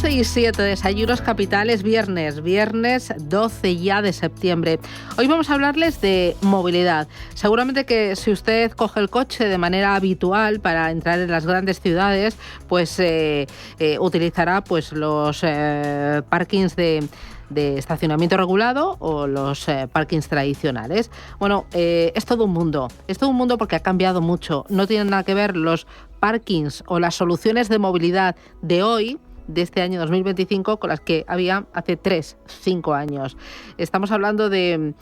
11 y 7, Desayunos Capitales, viernes 12 ya de septiembre. Hoy vamos a hablarles de movilidad. Seguramente que si usted coge el coche de manera habitual para entrar en las grandes ciudades, pues utilizará pues los parkings de estacionamiento regulado o los parkings tradicionales. Bueno, es todo un mundo porque ha cambiado mucho. No tienen nada que ver los parkings o las soluciones de movilidad de hoy, de este año 2025, con las que había hace 3-5 años. Estamos hablando de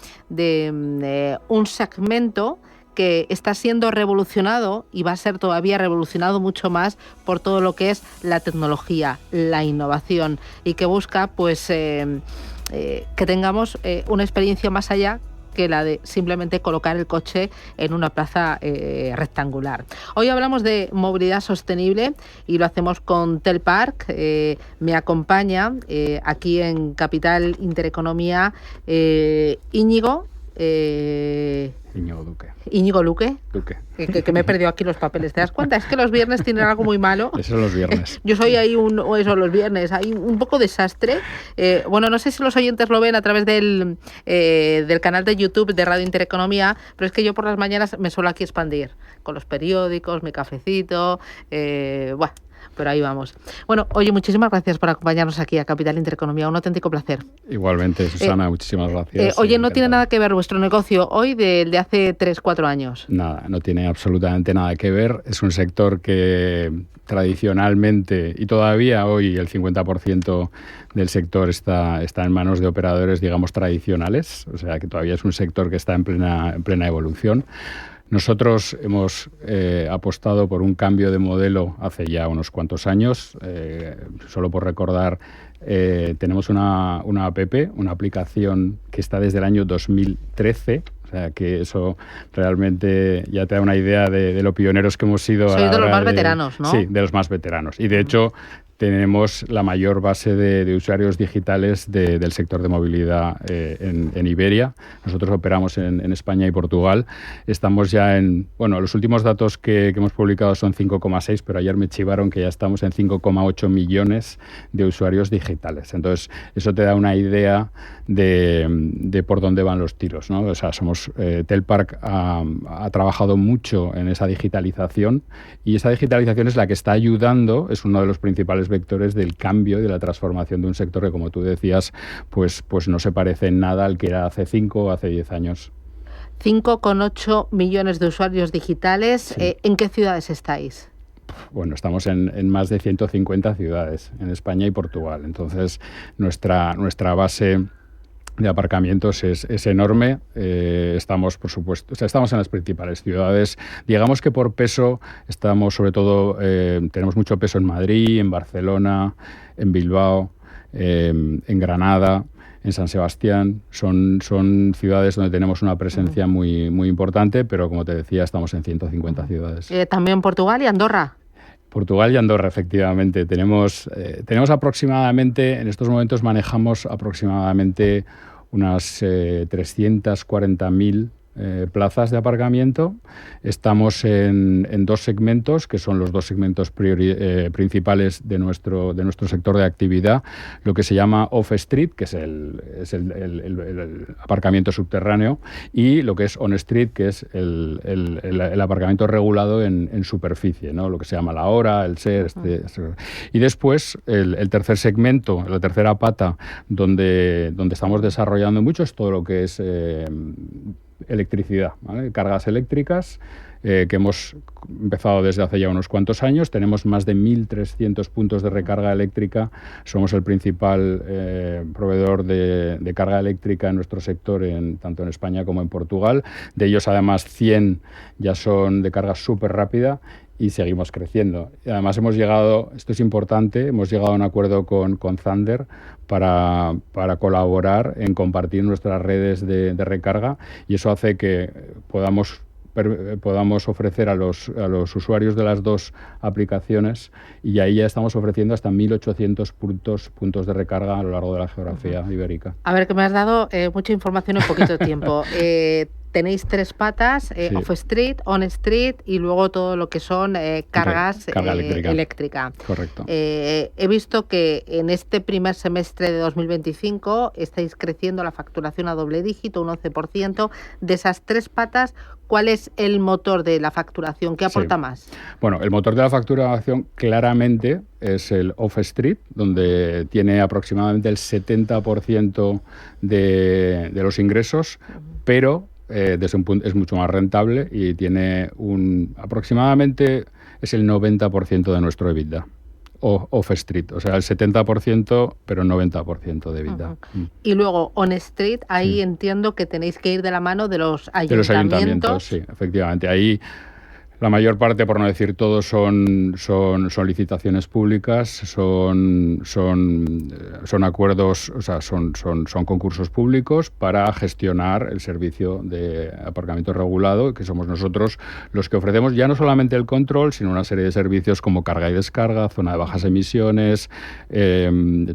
un segmento que está siendo revolucionado y va a ser todavía revolucionado mucho más por todo lo que es la tecnología, la innovación, y que busca pues que tengamos una experiencia más allá que la de simplemente colocar el coche en una plaza rectangular. Hoy hablamos de movilidad sostenible y lo hacemos con Telpark. Me acompaña aquí en Capital Intereconomía Íñigo Duque. Íñigo Luque. Que me he perdido aquí los papeles. ¿Te das cuenta? Es que los viernes tienen algo muy malo. Eso son los viernes. Yo soy ahí los viernes, hay un poco desastre. Bueno, no sé si los oyentes lo ven a través del canal de YouTube de Radio Intereconomía, pero es que yo por las mañanas me suelo aquí expandir con los periódicos, mi cafecito, bueno. Pero ahí vamos. Bueno, oye, muchísimas gracias por acompañarnos aquí a Capital Intereconomía. Un auténtico placer. Igualmente, Susana, muchísimas gracias. Oye, no tiene nada que ver vuestro negocio hoy del de hace 3-4 años. Nada, no tiene absolutamente nada que ver. Es un sector que tradicionalmente, y todavía hoy el 50% del sector está en manos de operadores, digamos, tradicionales. O sea, que todavía es un sector que está en plena evolución. Nosotros hemos apostado por un cambio de modelo hace ya unos cuantos años. Solo por recordar, tenemos una app, una aplicación que está desde el año 2013. O sea, que eso realmente ya te da una idea de lo pioneros que hemos sido. Sois de los más veteranos, ¿no? Sí, de los más veteranos. Y de hecho tenemos la mayor base de usuarios digitales del sector de movilidad en Iberia. Nosotros operamos en España y Portugal. Estamos ya los últimos datos que hemos publicado son 5,6, pero ayer me chivaron que ya estamos en 5,8 millones de usuarios digitales. Entonces, eso te da una idea de por dónde van los tiros, ¿no? O sea, Telpark ha trabajado mucho en esa digitalización, y esa digitalización es la que está ayudando, es uno de los principales vectores del cambio y de la transformación de un sector que, como tú decías, pues no se parece en nada al que era hace 5 o hace 10 años. 5,8 millones de usuarios digitales. Sí. ¿En qué ciudades estáis? Bueno, estamos en más de 150 ciudades en España y Portugal. Entonces, nuestra base de aparcamientos es enorme. Estamos, por supuesto, estamos en las principales ciudades. Digamos que por peso estamos, sobre todo, tenemos mucho peso en Madrid, en Barcelona, en Bilbao, en Granada, en San Sebastián. Son ciudades donde tenemos una presencia muy, muy importante, pero como te decía, estamos en 150 ciudades. ¿También Portugal y Andorra? Portugal y Andorra, efectivamente. Tenemos aproximadamente, en estos momentos manejamos aproximadamente unas 340.000 plazas de aparcamiento. Estamos en dos segmentos, que son los dos segmentos principales de nuestro sector de actividad: lo que se llama off-street, que es el aparcamiento subterráneo, y lo que es on-street, que es el aparcamiento regulado en superficie, ¿no? Lo que se llama la hora, el SER. Y después el tercer segmento, la tercera pata, donde estamos desarrollando mucho, es todo lo que es electricidad, ¿vale? Cargas eléctricas, que hemos empezado desde hace ya unos cuantos años. Tenemos más de 1.300 puntos de recarga eléctrica. Somos el principal proveedor de carga eléctrica en nuestro sector, tanto en España como en Portugal. De ellos, además, 100 ya son de carga súper rápida, y seguimos creciendo. Y además hemos llegado, esto es importante, hemos llegado a un acuerdo con Thunder para colaborar en compartir nuestras redes de recarga, y eso hace que podamos ofrecer a los usuarios de las dos aplicaciones, y ahí ya estamos ofreciendo hasta 1.800 puntos de recarga a lo largo de la geografía ibérica. A ver, que me has dado mucha información en poquito tiempo. tenéis 3 patas, Sí. off-street, on-street y luego todo lo que son cargas Carga eléctrica. eléctrica. Correcto. He visto que en este primer semestre de 2025 estáis creciendo la facturación a doble dígito, un 11%. De esas 3 patas, ¿cuál es el motor de la facturación? ¿Qué aporta más? Bueno, el motor de la facturación claramente es el off-street, donde tiene aproximadamente el 70% de los ingresos, pero desde un punto es mucho más rentable y tiene aproximadamente es el 90% de nuestro EBITDA. Off-street, o sea, el 70%, pero 90% de EBITDA. Y luego, on-street, ahí entiendo que tenéis que ir de la mano de los ayuntamientos. De los ayuntamientos, sí, efectivamente. Ahí la mayor parte, por no decir todo, son licitaciones públicas, son acuerdos, o sea, son concursos públicos para gestionar el servicio de aparcamiento regulado, que somos nosotros los que ofrecemos ya no solamente el control, sino una serie de servicios como carga y descarga, zona de bajas emisiones,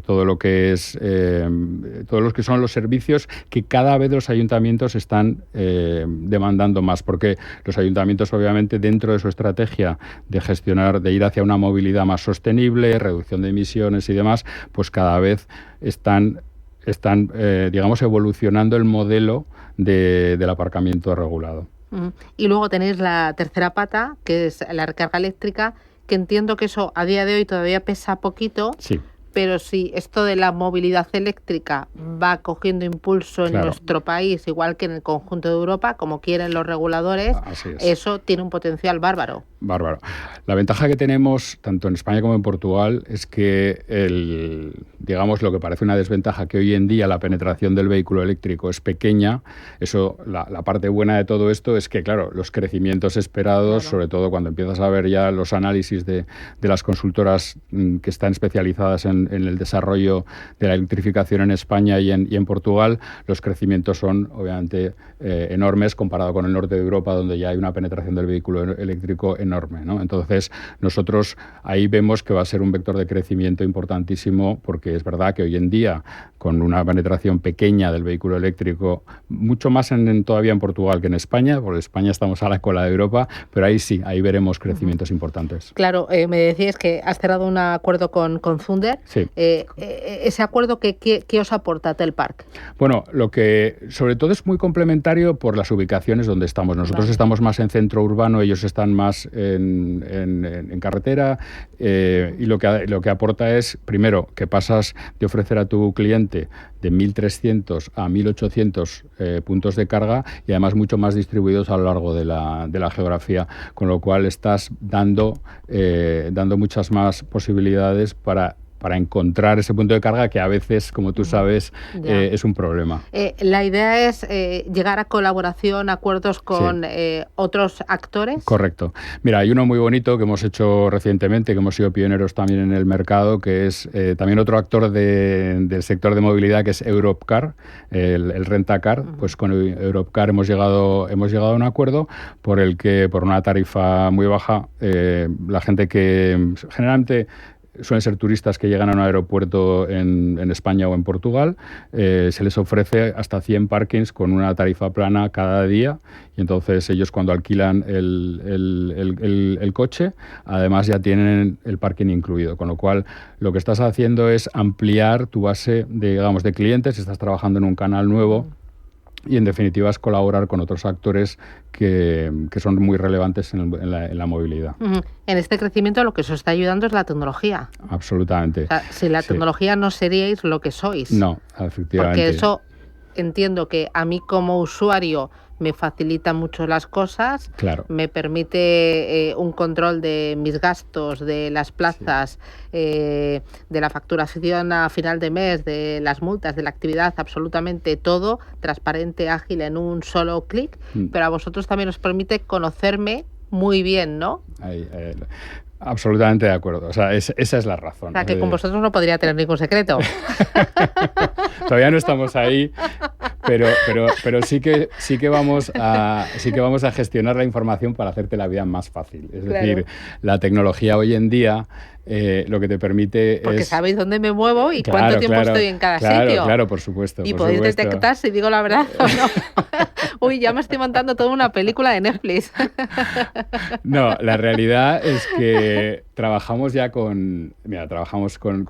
todos los que son los servicios que cada vez los ayuntamientos están demandando más, porque los ayuntamientos obviamente dentro de su estrategia de gestionar, de ir hacia una movilidad más sostenible, reducción de emisiones y demás, pues cada vez están digamos, evolucionando el modelo del aparcamiento regulado. Y luego tenéis la tercera pata, que es la recarga eléctrica, que entiendo que eso a día de hoy todavía pesa poquito. Sí. Pero si esto de la movilidad eléctrica va cogiendo impulso en nuestro país, igual que en el conjunto de Europa, como quieren los reguladores, eso tiene un potencial bárbaro. Bárbaro. La ventaja que tenemos, tanto en España como en Portugal, es que digamos, lo que parece una desventaja, que hoy en día la penetración del vehículo eléctrico es pequeña. Eso, la parte buena de todo esto es que, claro, los crecimientos esperados, sobre todo cuando empiezas a ver ya los análisis de las consultoras que están especializadas en el desarrollo de la electrificación en España y en Portugal, los crecimientos son obviamente enormes comparado con el norte de Europa, donde ya hay una penetración del vehículo eléctrico enorme, ¿no? Entonces, nosotros ahí vemos que va a ser un vector de crecimiento importantísimo, porque es verdad que hoy en día, con una penetración pequeña del vehículo eléctrico, mucho más todavía en Portugal que en España, porque en España estamos a la cola de Europa, pero ahí sí, ahí veremos crecimientos importantes. Claro, me decías que has cerrado un acuerdo con Zunder. Sí. Ese acuerdo, ¿qué os aporta Telpark? Bueno, lo que sobre todo es muy complementario por las ubicaciones donde estamos. Nosotros estamos más en centro urbano, ellos están más en carretera, y lo que aporta es, primero, que pasas de ofrecer a tu cliente de 1.300 a 1.800 puntos de carga, y además mucho más distribuidos a lo largo de la geografía, con lo cual estás dando muchas más posibilidades para encontrar ese punto de carga, que a veces, como tú sabes, es un problema. La idea es llegar a colaboración, acuerdos con otros actores. Correcto. Mira, hay uno muy bonito que hemos hecho recientemente, que hemos sido pioneros también en el mercado, que es también otro actor del sector de movilidad, que es Europcar, el Rentacar. Pues con Europcar hemos llegado a un acuerdo por el que, por una tarifa muy baja, la gente que generalmente suelen ser turistas que llegan a un aeropuerto en España o en Portugal, se les ofrece hasta 100 parkings con una tarifa plana cada día, y entonces ellos, cuando alquilan el coche, además ya tienen el parking incluido, con lo cual lo que estás haciendo es ampliar tu base de clientes, estás trabajando en un canal nuevo. Y en definitiva es colaborar con otros actores que son muy relevantes en la movilidad. En este crecimiento lo que os está ayudando es la tecnología. Absolutamente. O sea, sin la tecnología no seríais lo que sois. No, efectivamente. Porque eso entiendo que a mí como usuario me facilita mucho las cosas, me permite un control de mis gastos, de las plazas, de la facturación a final de mes, de las multas, de la actividad, absolutamente todo transparente, ágil, en un solo clic, pero a vosotros también os permite conocerme muy bien, ¿no? Absolutamente de acuerdo. O sea, esa es la razón. O sea, que con vosotros no podría tener ningún secreto. Todavía no estamos ahí, pero sí que vamos a gestionar la información para hacerte la vida más fácil. Es decir, la tecnología hoy en día lo que te permite porque sabéis dónde me muevo y cuánto tiempo estoy en cada sitio. Claro, por supuesto. Y podéis detectar si digo la verdad o no. Uy, ya me estoy montando toda una película de Netflix. No, la realidad es que trabajamos ya trabajamos con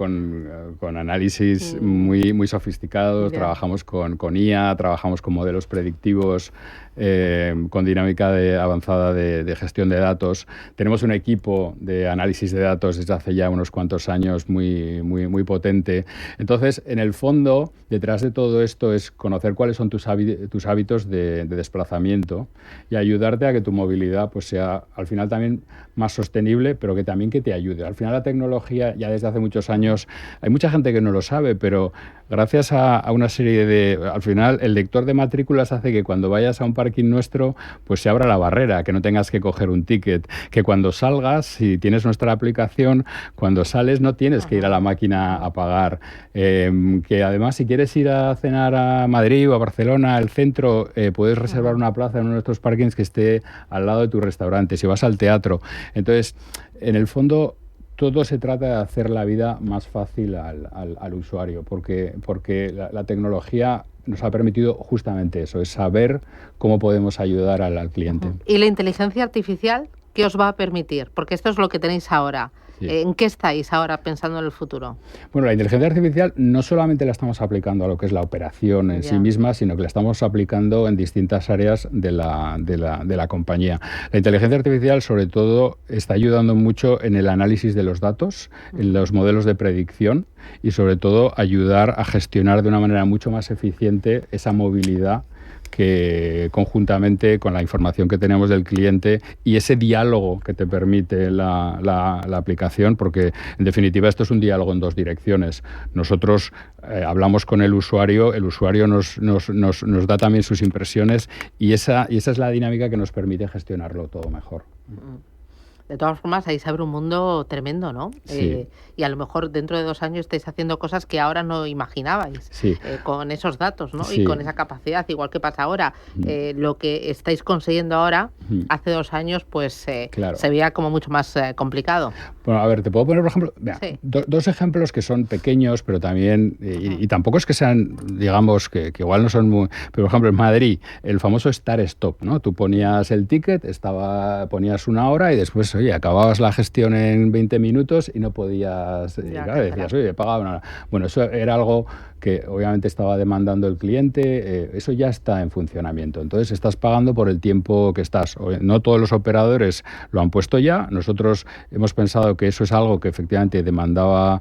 análisis muy, muy sofisticados, trabajamos con IA, trabajamos con modelos predictivos, con dinámica avanzada de gestión de datos. Tenemos un equipo de análisis de datos desde hace ya unos cuantos años muy, muy, muy potente. Entonces, en el fondo, detrás de todo esto es conocer cuáles son tus hábitos de desplazamiento y ayudarte a que tu movilidad pues sea al final también más sostenible, pero que también que te ayude. Al final la tecnología ya desde hace muchos años, hay mucha gente que no lo sabe, pero gracias a una serie al final el lector de matrículas hace que cuando vayas a un parking nuestro, pues se abra la barrera, que no tengas que coger un ticket, que cuando salgas, si tienes nuestra aplicación, cuando sales no tienes que ir a la máquina a pagar, que además si quieres ir a cenar a Madrid o a Barcelona, al centro, puedes reservar una plaza en uno de estos parkings que esté al lado de tu restaurante, si vas al teatro. Entonces, en el fondo, todo se trata de hacer la vida más fácil al usuario, porque la tecnología nos ha permitido justamente eso, es saber cómo podemos ayudar al cliente. ¿Y la inteligencia artificial qué os va a permitir? Porque esto es lo que tenéis ahora. Sí. ¿En qué estáis ahora pensando en el futuro? Bueno, la inteligencia artificial no solamente la estamos aplicando a lo que es la operación en sí misma, sino que la estamos aplicando en distintas áreas de la compañía. La inteligencia artificial, sobre todo, está ayudando mucho en el análisis de los datos, en los modelos de predicción y, sobre todo, ayudar a gestionar de una manera mucho más eficiente esa movilidad que conjuntamente con la información que tenemos del cliente y ese diálogo que te permite la aplicación, porque en definitiva esto es un diálogo en dos direcciones. Nosotros hablamos con el usuario nos da también sus impresiones y esa es la dinámica que nos permite gestionarlo todo mejor. De todas formas, ahí se abre un mundo tremendo, ¿no? Sí. Y a lo mejor dentro de 2 años estáis haciendo cosas que ahora no imaginabais, sí. Con esos datos, ¿no? Sí. Y con esa capacidad, igual que pasa ahora. Lo que estáis consiguiendo ahora, hace 2 años, pues claro. se veía como mucho más complicado. Bueno, a ver, te puedo poner, por ejemplo, dos ejemplos que son pequeños, pero también, y tampoco es que sean, digamos, que igual no son muy... Pero, por ejemplo, en Madrid, el famoso Start-Stop, ¿no? Tú ponías el ticket, ponías 1 hora y después, oye, acababas la gestión en 20 minutos y no podías... claro, decías, oye, he pagado 1 hora. Bueno, eso era algo que obviamente estaba demandando el cliente, eso ya está en funcionamiento. Entonces, estás pagando por el tiempo que estás. No todos los operadores lo han puesto ya. Nosotros hemos pensado que eso es algo que efectivamente demandaba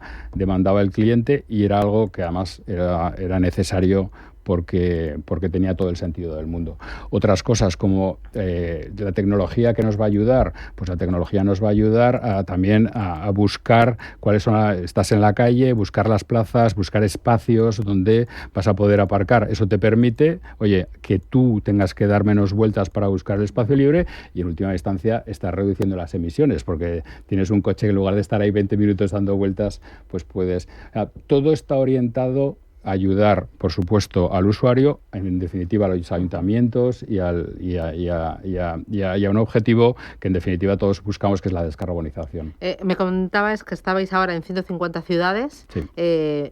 el cliente y era algo que además era necesario porque tenía todo el sentido del mundo. Otras cosas como la tecnología que nos va a ayudar, pues la tecnología nos va a ayudar también a buscar cuáles son, estás en la calle, buscar las plazas, buscar espacios donde vas a poder aparcar. Eso te permite, oye, que tú tengas que dar menos vueltas para buscar el espacio libre y en última instancia estás reduciendo las emisiones porque tienes un coche que en lugar de estar ahí 20 minutos dando vueltas, pues puedes... todo está orientado ayudar, por supuesto, al usuario, en definitiva a los ayuntamientos y a un objetivo que en definitiva todos buscamos, que es la descarbonización. Me comentabas que estabais ahora en 150 ciudades. Sí. ¿Qué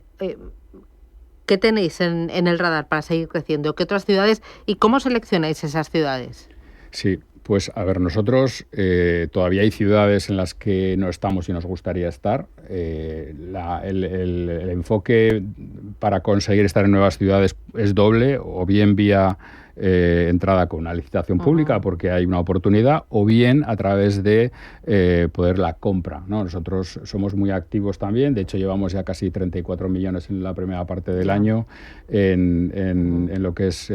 tenéis en el radar para seguir creciendo? ¿Qué otras ciudades y cómo seleccionáis esas ciudades? Sí. Pues, a ver, nosotros todavía hay ciudades en las que no estamos y nos gustaría estar. El enfoque para conseguir estar en nuevas ciudades es doble, o bien vía entrada con una licitación pública porque hay una oportunidad, o bien a través de poder la compra, ¿no? Nosotros somos muy activos también, de hecho llevamos ya casi 34 millones en la primera parte del año en lo que es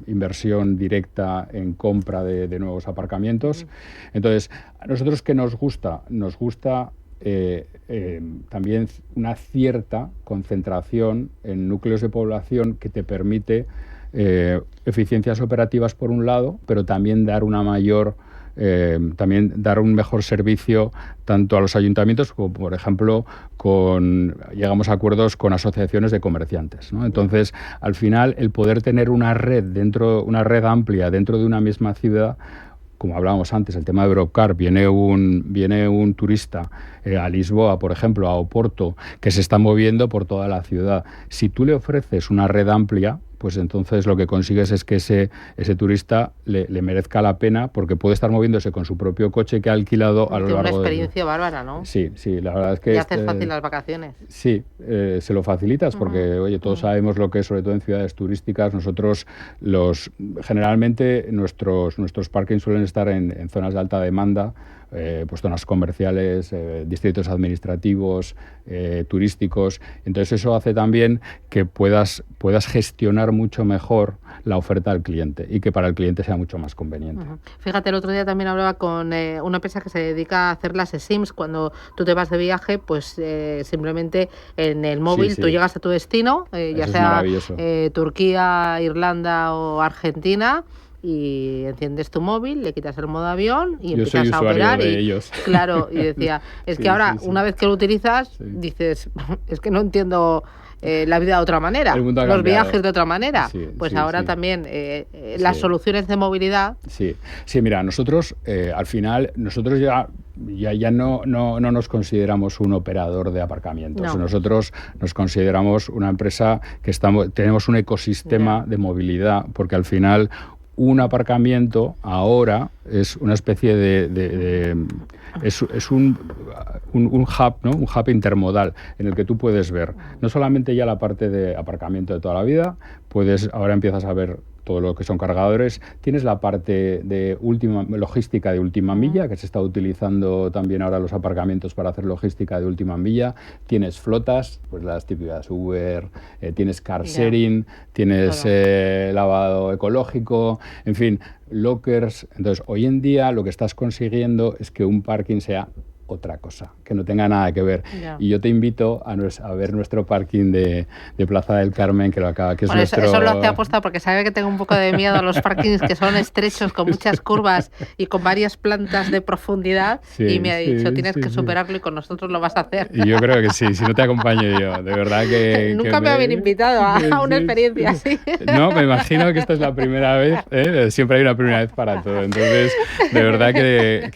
inversión directa en compra de nuevos aparcamientos. Entonces, a nosotros ¿qué nos gusta? Nos gusta también una cierta concentración en núcleos de población que te permite eficiencias operativas por un lado, pero también dar un mejor servicio tanto a los ayuntamientos como, por ejemplo, llegamos a acuerdos con asociaciones de comerciantes, ¿no? Entonces, al final, el poder tener una red amplia dentro de una misma ciudad, como hablábamos antes, el tema de Europcar, viene un turista a Lisboa, por ejemplo, a Oporto, que se está moviendo por toda la ciudad. Si tú le ofreces una red amplia, pues entonces lo que consigues es que ese turista le merezca la pena, porque puede estar moviéndose con su propio coche que ha alquilado a lo largo de... Una experiencia bárbara, ¿no? Sí, la verdad es que... Y haces fácil las vacaciones. Sí, se lo facilitas porque, oye, todos sabemos lo que es, sobre todo en ciudades turísticas. Nosotros, generalmente, nuestros parkings suelen estar en zonas de alta demanda, pues zonas comerciales, distritos administrativos, turísticos. Entonces eso hace también que puedas gestionar mucho mejor la oferta al cliente y que para el cliente sea mucho más conveniente. Fíjate, el otro día también hablaba con una empresa que se dedica a hacer las SIMs. Cuando tú te vas de viaje, pues simplemente en el móvil tú llegas a tu destino, ya sea Turquía, Irlanda o Argentina, y enciendes tu móvil, le quitas el modo avión y empiezas a operar. Ellos. Claro, y decía, es que ahora, una vez que lo utilizas, dices, es que no entiendo la vida de otra manera, los viajes de otra manera. Pues ahora también las soluciones de movilidad. Sí, mira, nosotros al final, nosotros ya no nos consideramos un operador de aparcamientos. No. Nosotros nos consideramos una empresa que tenemos un ecosistema de movilidad, porque al final un aparcamiento ahora es una especie es un hub, ¿no? Un hub intermodal en el que tú puedes ver no solamente ya la parte de aparcamiento de toda la vida, ahora empiezas a ver todo lo que son cargadores, tienes la parte de logística de última milla, que se está utilizando también ahora los aparcamientos para hacer logística de última milla, tienes flotas, pues las típicas Uber, tienes car sharing, tienes lavado ecológico, en fin, lockers. Entonces, hoy en día lo que estás consiguiendo es que un parking sea otra cosa, que no tenga nada que ver. Y yo te invito a ver nuestro parking de Plaza del Carmen, que es nuestro... Eso lo hace aposta porque sabe que tengo un poco de miedo a los parkings que son estrechos, con muchas curvas y con varias plantas de profundidad, y me ha dicho, tienes que superarlo y con nosotros lo vas a hacer. Y yo creo que sí, si no te acompaño yo, de verdad que... Nunca me habían invitado a una experiencia así. No, me imagino que esta es la primera vez, siempre hay una primera vez para todo, entonces de verdad que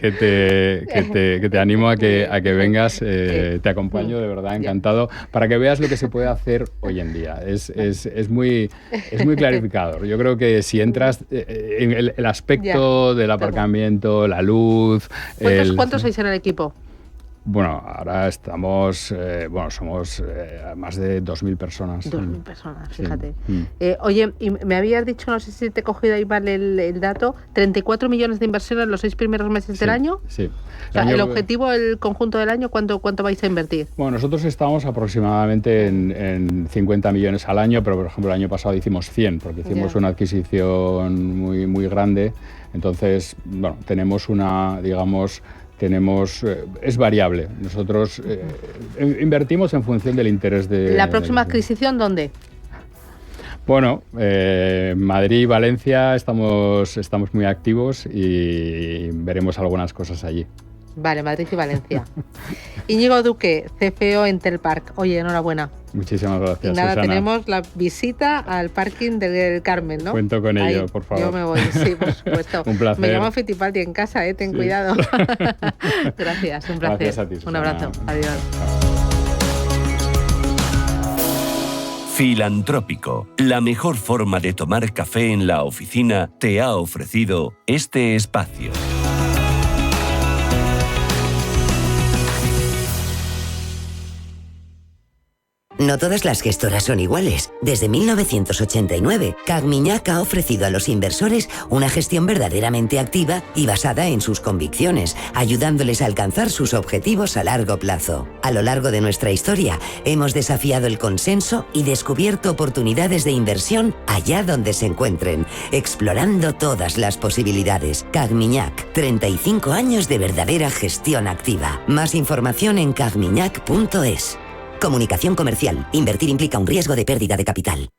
te animo a que vengas, te acompaño, de verdad, encantado, para que veas lo que se puede hacer hoy en día. Es muy clarificador. Yo creo que si entras en el aspecto del aparcamiento, la luz... ¿Cuántos sois en el equipo? Bueno, ahora somos más de 2.000 personas. 2.000 personas, fíjate. Oye, y me habías dicho, no sé si te he cogido ahí mal el dato, 34 millones de inversión en los 6 primeros meses del año. Sí. O sea, el objetivo, el conjunto del año, ¿cuánto vais a invertir? Bueno, nosotros estamos aproximadamente en 50 millones al año, pero por ejemplo el año pasado hicimos 100, porque hicimos una adquisición muy, muy grande. Entonces, bueno, tenemos es variable. Nosotros invertimos en función del interés de... ¿La próxima adquisición dónde? Bueno, Madrid y Valencia estamos muy activos y veremos algunas cosas allí. Vale, Madrid y Valencia. Íñigo Duque, CFO en Telpark. Oye, enhorabuena. Muchísimas gracias, y nada, Susana. Tenemos la visita al parking del Carmen, ¿no? Cuento con ello, por favor. Yo me voy, sí, por supuesto. Un placer. Me llamo Fittipaldi en casa, ten cuidado. Gracias, un placer. Gracias a ti, Susana. Un abrazo, adiós. Filantrópico, la mejor forma de tomar café en la oficina, te ha ofrecido este espacio. No todas las gestoras son iguales. Desde 1989, Cagmiñac ha ofrecido a los inversores una gestión verdaderamente activa y basada en sus convicciones, ayudándoles a alcanzar sus objetivos a largo plazo. A lo largo de nuestra historia, hemos desafiado el consenso y descubierto oportunidades de inversión allá donde se encuentren, explorando todas las posibilidades. Cagmiñac, 35 años de verdadera gestión activa. Más información en cagmiñac.es. Comunicación comercial. Invertir implica un riesgo de pérdida de capital.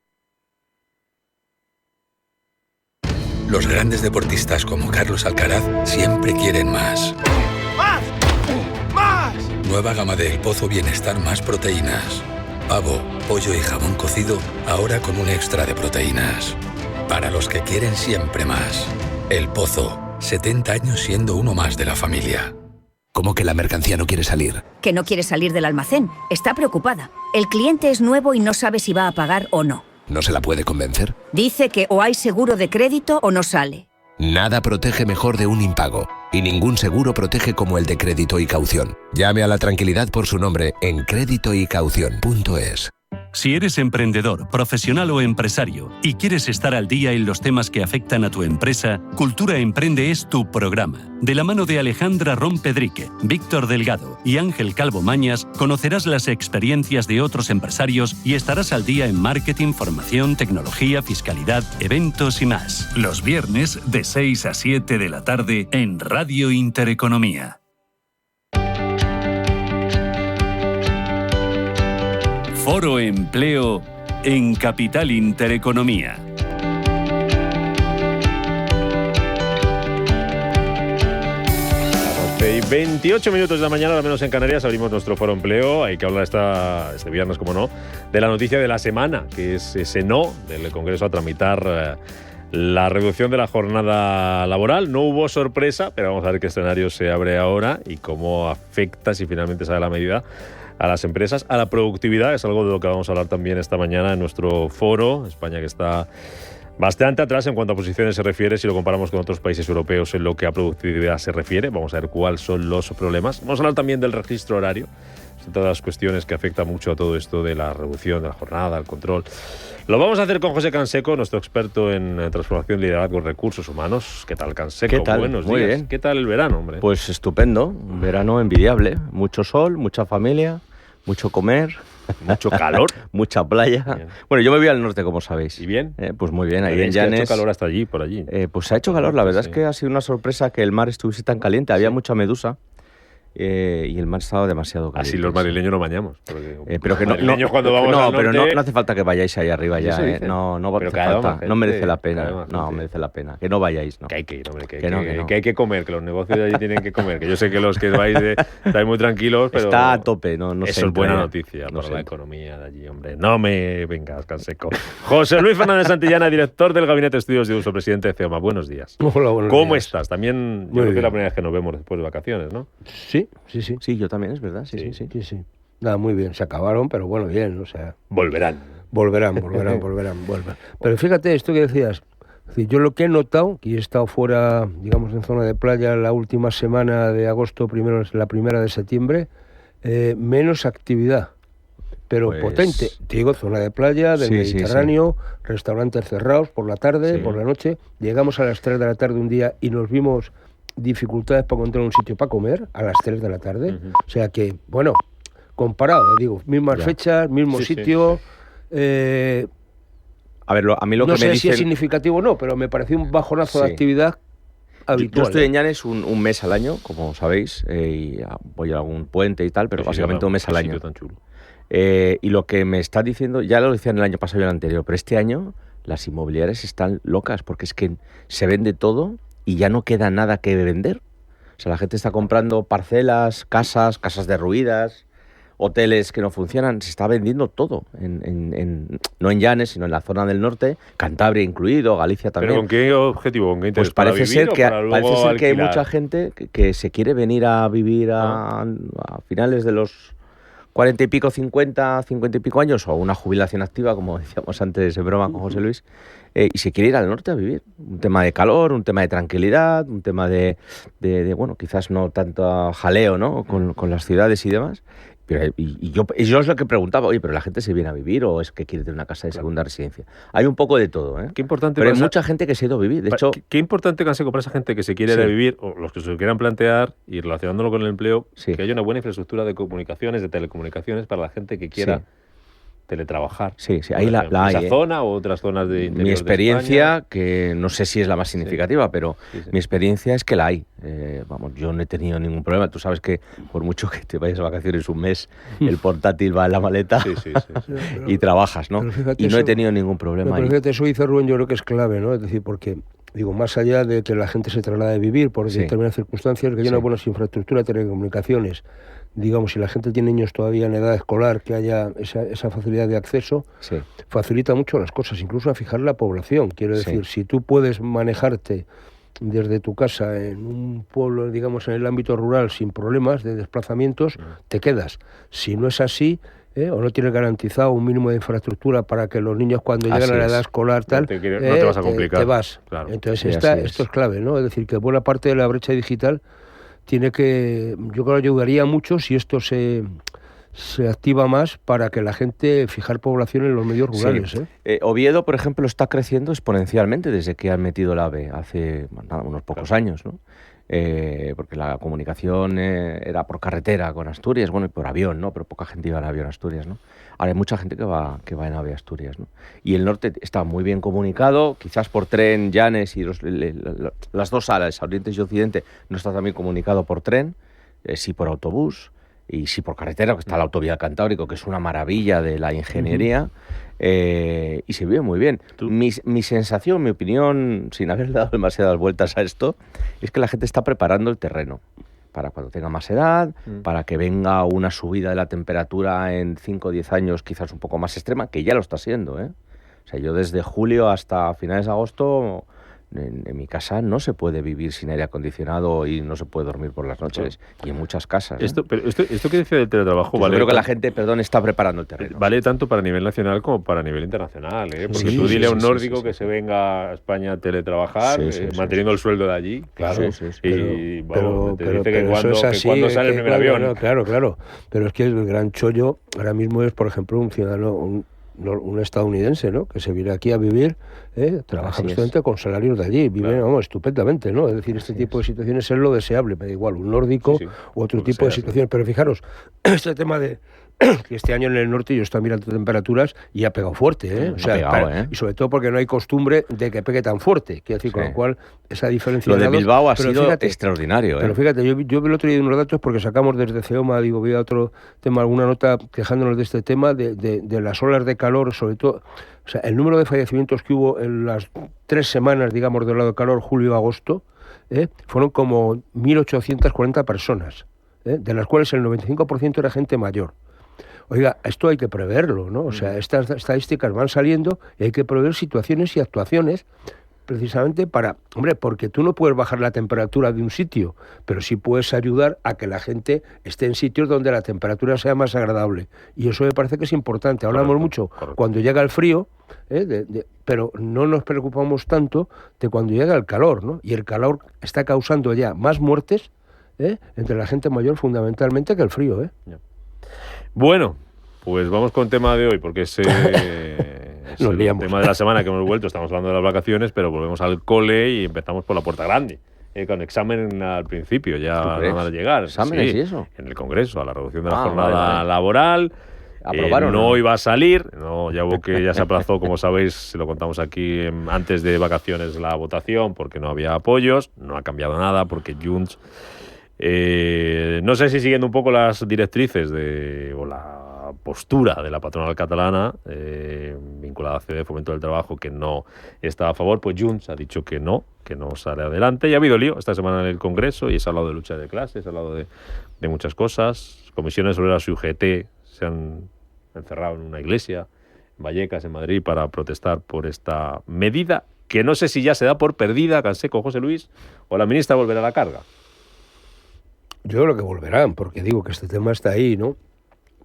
Los grandes deportistas como Carlos Alcaraz siempre quieren más. ¡Más! ¡Más! Nueva gama de El Pozo Bienestar Más Proteínas. Pavo, pollo y jamón cocido, ahora con un extra de proteínas. Para los que quieren siempre más. El Pozo, 70 años siendo uno más de la familia. ¿Cómo que la mercancía no quiere salir? Que no quiere salir del almacén. Está preocupada. El cliente es nuevo y no sabe si va a pagar o no. ¿No se la puede convencer? Dice que o hay seguro de crédito o no sale. Nada protege mejor de un impago. Y ningún seguro protege como el de Crédito y Caución. Llame a la tranquilidad por su nombre en créditoycaución.es. Si eres emprendedor, profesional o empresario y quieres estar al día en los temas que afectan a tu empresa, Cultura Emprende es tu programa. De la mano de Alejandra Rompedrique, Víctor Delgado y Ángel Calvo Mañas, conocerás las experiencias de otros empresarios y estarás al día en marketing, formación, tecnología, fiscalidad, eventos y más. Los viernes de 6 a 7 de la tarde en Radio Intereconomía. Foro Empleo en Capital Intereconomía. Y 28 minutos de la mañana, al menos en Canarias, abrimos nuestro Foro Empleo. Hay que hablar este viernes, como no, de la noticia de la semana, que es ese no del Congreso a tramitar la reducción de la jornada laboral. No hubo sorpresa, pero vamos a ver qué escenario se abre ahora y cómo afecta, si finalmente sale la medida, a las empresas, a la productividad. Es algo de lo que vamos a hablar también esta mañana en nuestro foro. España, que está bastante atrás en cuanto a posiciones se refiere, si lo comparamos con otros países europeos en lo que a productividad se refiere. Vamos a ver cuáles son los problemas. Vamos a hablar también del registro horario, de todas las cuestiones que afectan mucho a todo esto de la reducción de la jornada, el control. Lo vamos a hacer con José Canseco, nuestro experto en transformación, liderazgo y recursos humanos. ¿Qué tal, Canseco? ¿Qué tal? Buenos Muy días. bien. ¿Qué tal el verano, hombre? Pues estupendo, un verano envidiable. Mucho sol, mucha familia, mucho comer. Mucho calor. Mucha playa. Bien. Bueno, yo me voy al norte, como sabéis. ¿Y bien? Pues muy bien, ahí en Es que ha Llanes. hecho calor hasta allí, por allí. Pues ha hecho calor, la verdad Sí. es que ha sido una sorpresa que el mar estuviese tan caliente. Había Sí. mucha medusa y el mar estaba demasiado caliente. Así los madrileños no bañamos. Pero que no, cuando vamos al pero norte... no hace falta que vayáis ahí arriba ya. Eso dicen. No Pero hace cada vez falta. más gente, No merece la cada pena. vez más No, gente. merece la pena. Que no vayáis, ¿no? Que hay que ir, hombre, que no. hay que comer, que los negocios de allí tienen que comer. Que yo sé que los que vais estáis muy tranquilos, pero... Está a tope, no eso se es entra buena ya. noticia No para se la entra. economía de allí, hombre. No me vengas, Canseco. José Luis Fernández Santillana, director del Gabinete de Estudios de Uso, presidente de CEOMA. Buenos días. Hola, buenos ¿Cómo días. estás? También, yo Muy creo que es bien. la primera vez que nos vemos después de vacaciones, ¿no? Sí. Sí, yo también, es verdad. Sí. Sí. Nada, muy bien, se acabaron, pero bueno, bien, o sea, Volverán. volverán. Pero fíjate, esto que decías, es decir, yo lo que he notado, que he estado fuera, digamos, en zona de playa la última semana de agosto, la primera de septiembre, menos actividad, pero Pues- potente. Te digo, zona de playa, del Sí, Mediterráneo, restaurantes cerrados por la tarde, Sí. por la noche. Llegamos a las 3 de la tarde un día y nos vimos dificultades para encontrar un sitio para comer a las 3 de la tarde. Ujú. O sea que, bueno, comparado, digo, mismas Ya. fechas, mismo Sí, sí. sitio. A ver, a mí lo No que me sé dicen... si es significativo o no, pero me pareció un bajonazo de Sí. actividad Yo habitual. estoy en Llanes un mes al año, como sabéis, y voy a algún puente y tal, pero básicamente un mes al año. Tan chulo. Y lo que me está diciendo, ya lo decían el año pasado y el anterior, pero este año las inmobiliarias están locas porque es que se vende todo y ya no queda nada que vender. O sea, la gente está comprando parcelas, casas derruidas, hoteles que no funcionan, se está vendiendo todo, no en Llanes, sino en la zona del norte, Cantabria incluido, Galicia también. ¿Pero con qué objetivo? ¿Con qué interés? Pues parece ¿Para vivir ser o que, para luego parece ser que hay alquilar? mucha gente que se quiere venir a vivir a finales de los 40 y pico, 50 y pico años, o una jubilación activa, como decíamos antes en broma con José Luis, y se quiere ir al norte a vivir. Un tema de calor, un tema de tranquilidad, un tema de bueno, quizás no tanto jaleo, ¿no? Con las ciudades y demás. Pero, yo es lo que preguntaba, oye, ¿pero la gente se viene a vivir o es que quiere tener una casa de segunda residencia? Hay un poco de todo, ¿eh? Qué importante Pero hay para esa- mucha gente que se ha ido a vivir. De hecho, qué importante, Canseco, para esa gente que se quiere ir a Sí. vivir, o los que se lo quieran plantear, y relacionándolo con el empleo, Sí. que haya una buena infraestructura de comunicaciones, de telecomunicaciones, para la gente que quiera Sí. teletrabajar. Sí, por ahí la ejemplo. hay, Esa ¿eh? zona o otras zonas de interior mi de experiencia, España. que no sé si es la más significativa, pero Sí, sí. mi experiencia es que la hay. Vamos, yo no he tenido ningún problema. Tú sabes que por mucho que te vayas de vacaciones un mes, el portátil va en la maleta Sí, sí, sí. y trabajas, ¿no? Pero fíjate, Y no he eso- tenido ningún problema Pero ahí. fíjate, eso dice Rubén, yo creo que es clave, ¿no? Es decir, porque, digo, más allá de que la gente se traslade a vivir por Sí. determinadas circunstancias, que haya Sí. una buena infraestructura de telecomunicaciones, digamos, si la gente tiene niños todavía en edad escolar, que haya esa facilidad de acceso, Sí, facilita mucho las cosas, incluso a fijar la población. Quiero Sí. decir, si tú puedes manejarte desde tu casa en un pueblo, digamos, en el ámbito rural sin problemas de desplazamientos, te quedas. Si no es así, o no tienes garantizado un mínimo de infraestructura para que los niños cuando llegan a la edad escolar tal, no te vas a complicar. Te vas. Claro. Entonces esto es clave, ¿no? Es decir, que buena parte de la brecha digital tiene que, yo creo que ayudaría mucho si esto se activa más para que la gente fijar población en los medios rurales. Sí. Oviedo, por ejemplo, está creciendo exponencialmente desde que han metido el AVE hace unos pocos años, ¿no? Porque la comunicación era por carretera con Asturias, bueno, y por avión, ¿no? Pero poca gente iba en avión a Asturias, ¿no? Ahora hay mucha gente que va en AVE a Asturias, ¿no? Y el norte está muy bien comunicado, quizás por tren, Llanes y las dos alas, Oriente y Occidente, no está tan bien comunicado por tren, sí por autobús, y sí por carretera, que está la autovía del Cantábrico, que es una maravilla de la ingeniería, y se vive muy bien. Mi sensación, mi opinión, sin haber dado demasiadas vueltas a esto, es que la gente está preparando el terreno para cuando tenga más edad, para que venga una subida de la temperatura en 5 o 10 años quizás un poco más extrema, que ya lo está siendo, ¿eh? O sea, yo desde julio hasta finales de agosto... En mi casa no se puede vivir sin aire acondicionado y no se puede dormir por las noches, y en muchas casas. Esto que dice del teletrabajo, vale. Yo creo que la gente, está preparando el terreno. Vale tanto para nivel nacional como para nivel internacional, ¿eh? Porque tú dile a un nórdico que se venga a España a teletrabajar, manteniendo el sueldo de allí. Claro, y pero dice que cuando sale el primer avión. No, claro. Pero es que el gran chollo ahora mismo es, por ejemplo, un ciudadano, un estadounidense, ¿no? Que se viene aquí a vivir, trabaja precisamente con salarios de allí, vive estupendamente, ¿no? Es decir, este tipo de situaciones es lo deseable, me da igual, un nórdico u otro tipo de situaciones. Pero fijaros, este tema de que este año en el norte yo estoy mirando temperaturas y ha pegado fuerte, ¿eh? O sea, y sobre todo porque no hay costumbre de que pegue tan fuerte, quiero decir, con lo cual esa diferencia... Lo de Bilbao ha sido extraordinario, Pero fíjate, yo el otro día de unos datos porque sacamos desde CEOMA, voy a otro tema, alguna nota quejándonos de este tema, de las olas de calor, sobre todo, o sea, el número de fallecimientos que hubo en las 3 semanas, digamos, del lado de calor, julio y agosto, fueron como 1.840 personas, de las cuales el 95% era gente mayor. Oiga, esto hay que preverlo, ¿no? O sea, estas estadísticas van saliendo y hay que prever situaciones y actuaciones precisamente para... Hombre, porque tú no puedes bajar la temperatura de un sitio, pero sí puedes ayudar a que la gente esté en sitios donde la temperatura sea más agradable. Y eso me parece que es importante. Hablamos mucho cuando llega el frío, pero no nos preocupamos tanto de cuando llega el calor, ¿no? Y el calor está causando ya más muertes entre la gente mayor fundamentalmente que el frío, Bueno, pues vamos con el tema de hoy, porque es el tema de la semana que hemos vuelto. Estamos hablando de las vacaciones, pero volvemos al cole y empezamos por la puerta grande, con examen al principio, ya nada más llegar. ¿Exámenes y eso? En el Congreso, a la reducción de la jornada laboral. ¿Aprobaron? No iba a salir, ya se aplazó, como sabéis, lo contamos aquí antes de vacaciones la votación, porque no había apoyos. No ha cambiado nada, porque Junts... no sé si siguiendo un poco las directrices o la postura de la patronal catalana vinculada a CD Fomento del Trabajo, que no está a favor, pues Junts ha dicho que no sale adelante. Y ha habido lío esta semana en el Congreso y se ha hablado de lucha de clases, se ha hablado de muchas cosas. Comisiones obreras y UGT se han encerrado en una iglesia en Vallecas, en Madrid, para protestar por esta medida, que no sé si ya se da por perdida, Canseco, José Luis, o la ministra volverá a la carga. Yo creo que volverán, porque digo que este tema está ahí, ¿no?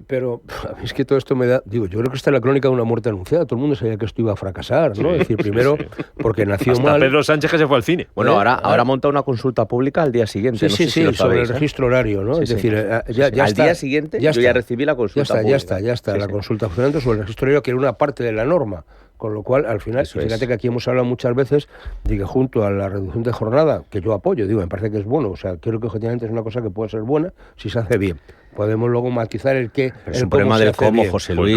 Pero a mí es que todo esto me da... yo creo que esta es la crónica de una muerte anunciada. Todo el mundo sabía que esto iba a fracasar, ¿no? Es decir, primero, porque nació hasta mal... Pedro Sánchez, que se fue al cine. Bueno, ahora monta una consulta pública al día siguiente. Sí, sobre el registro horario, ¿no? Es decir, ya al está, día siguiente yo ya recibí la consulta pública. Ya está. La consulta funcionando sobre el registro horario, que era una parte de la norma. Con lo cual, al final, fíjate que aquí hemos hablado muchas veces de que junto a la reducción de jornada, que yo apoyo, me parece que es bueno, o sea, creo que objetivamente es una cosa que puede ser buena si se hace bien. Podemos luego matizar el qué. Es un problema del cómo, José Luis.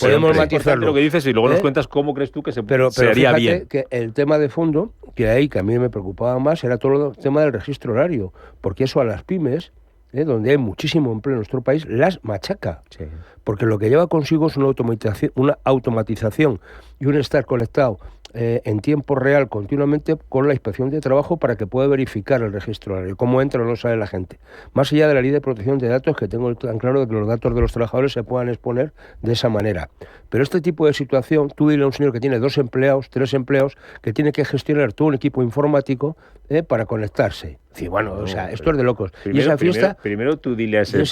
Podemos matizarlo. Lo que dices y luego nos cuentas cómo crees tú que se haría bien. Que el tema de fondo, que a mí me preocupaba más, era todo el tema del registro horario, porque eso a las pymes, donde hay muchísimo empleo en nuestro país, las machaca. Porque lo que lleva consigo es una automatización y un estar conectado en tiempo real continuamente con la Inspección de Trabajo para que pueda verificar el registro horario, cómo entra o no sale la gente. Más allá de la ley de protección de datos, que tengo tan claro de que los datos de los trabajadores se puedan exponer de esa manera. Pero este tipo de situación, tú dile a un señor que tiene 2 empleados, 3 empleados, que tiene que gestionar todo un equipo informático para conectarse. Sí, bueno, o sea, esto es de locos. Primero, y esa fiesta, primero tú dile a ese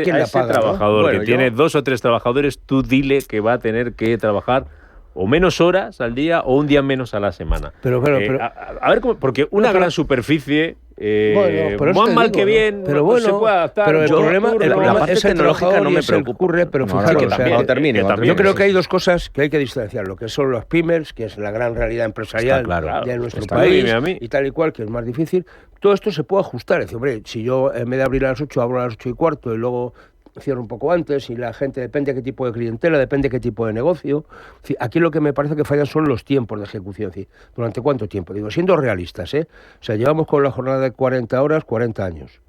¿quién la paga, trabajador, ¿no? Bueno, que tiene 2 o 3 trabajadores, tú dile que va a tener que trabajar o menos horas al día o un día menos a la semana. Pero claro, a ver, porque una gran superficie, más mal que bien, pero no se puede adaptar. Pero el problema la parte es el tecnológica no me preocupa. Pero no, fijaros, sí, termine. Yo creo que hay 2 cosas que hay que distanciar. Lo que son las pymes, que es la gran realidad empresarial de nuestro país, y tal y cual, que es más difícil. Todo esto se puede ajustar. Es decir, hombre, si yo en vez de abrir a las 8, abro a las 8:15 y luego cierro un poco antes, y la gente depende de qué tipo de clientela, depende de qué tipo de negocio. Aquí lo que me parece que fallan son los tiempos de ejecución. ¿Durante cuánto tiempo? Digo, siendo realistas, O sea, llevamos con la jornada de 40 horas 40 años.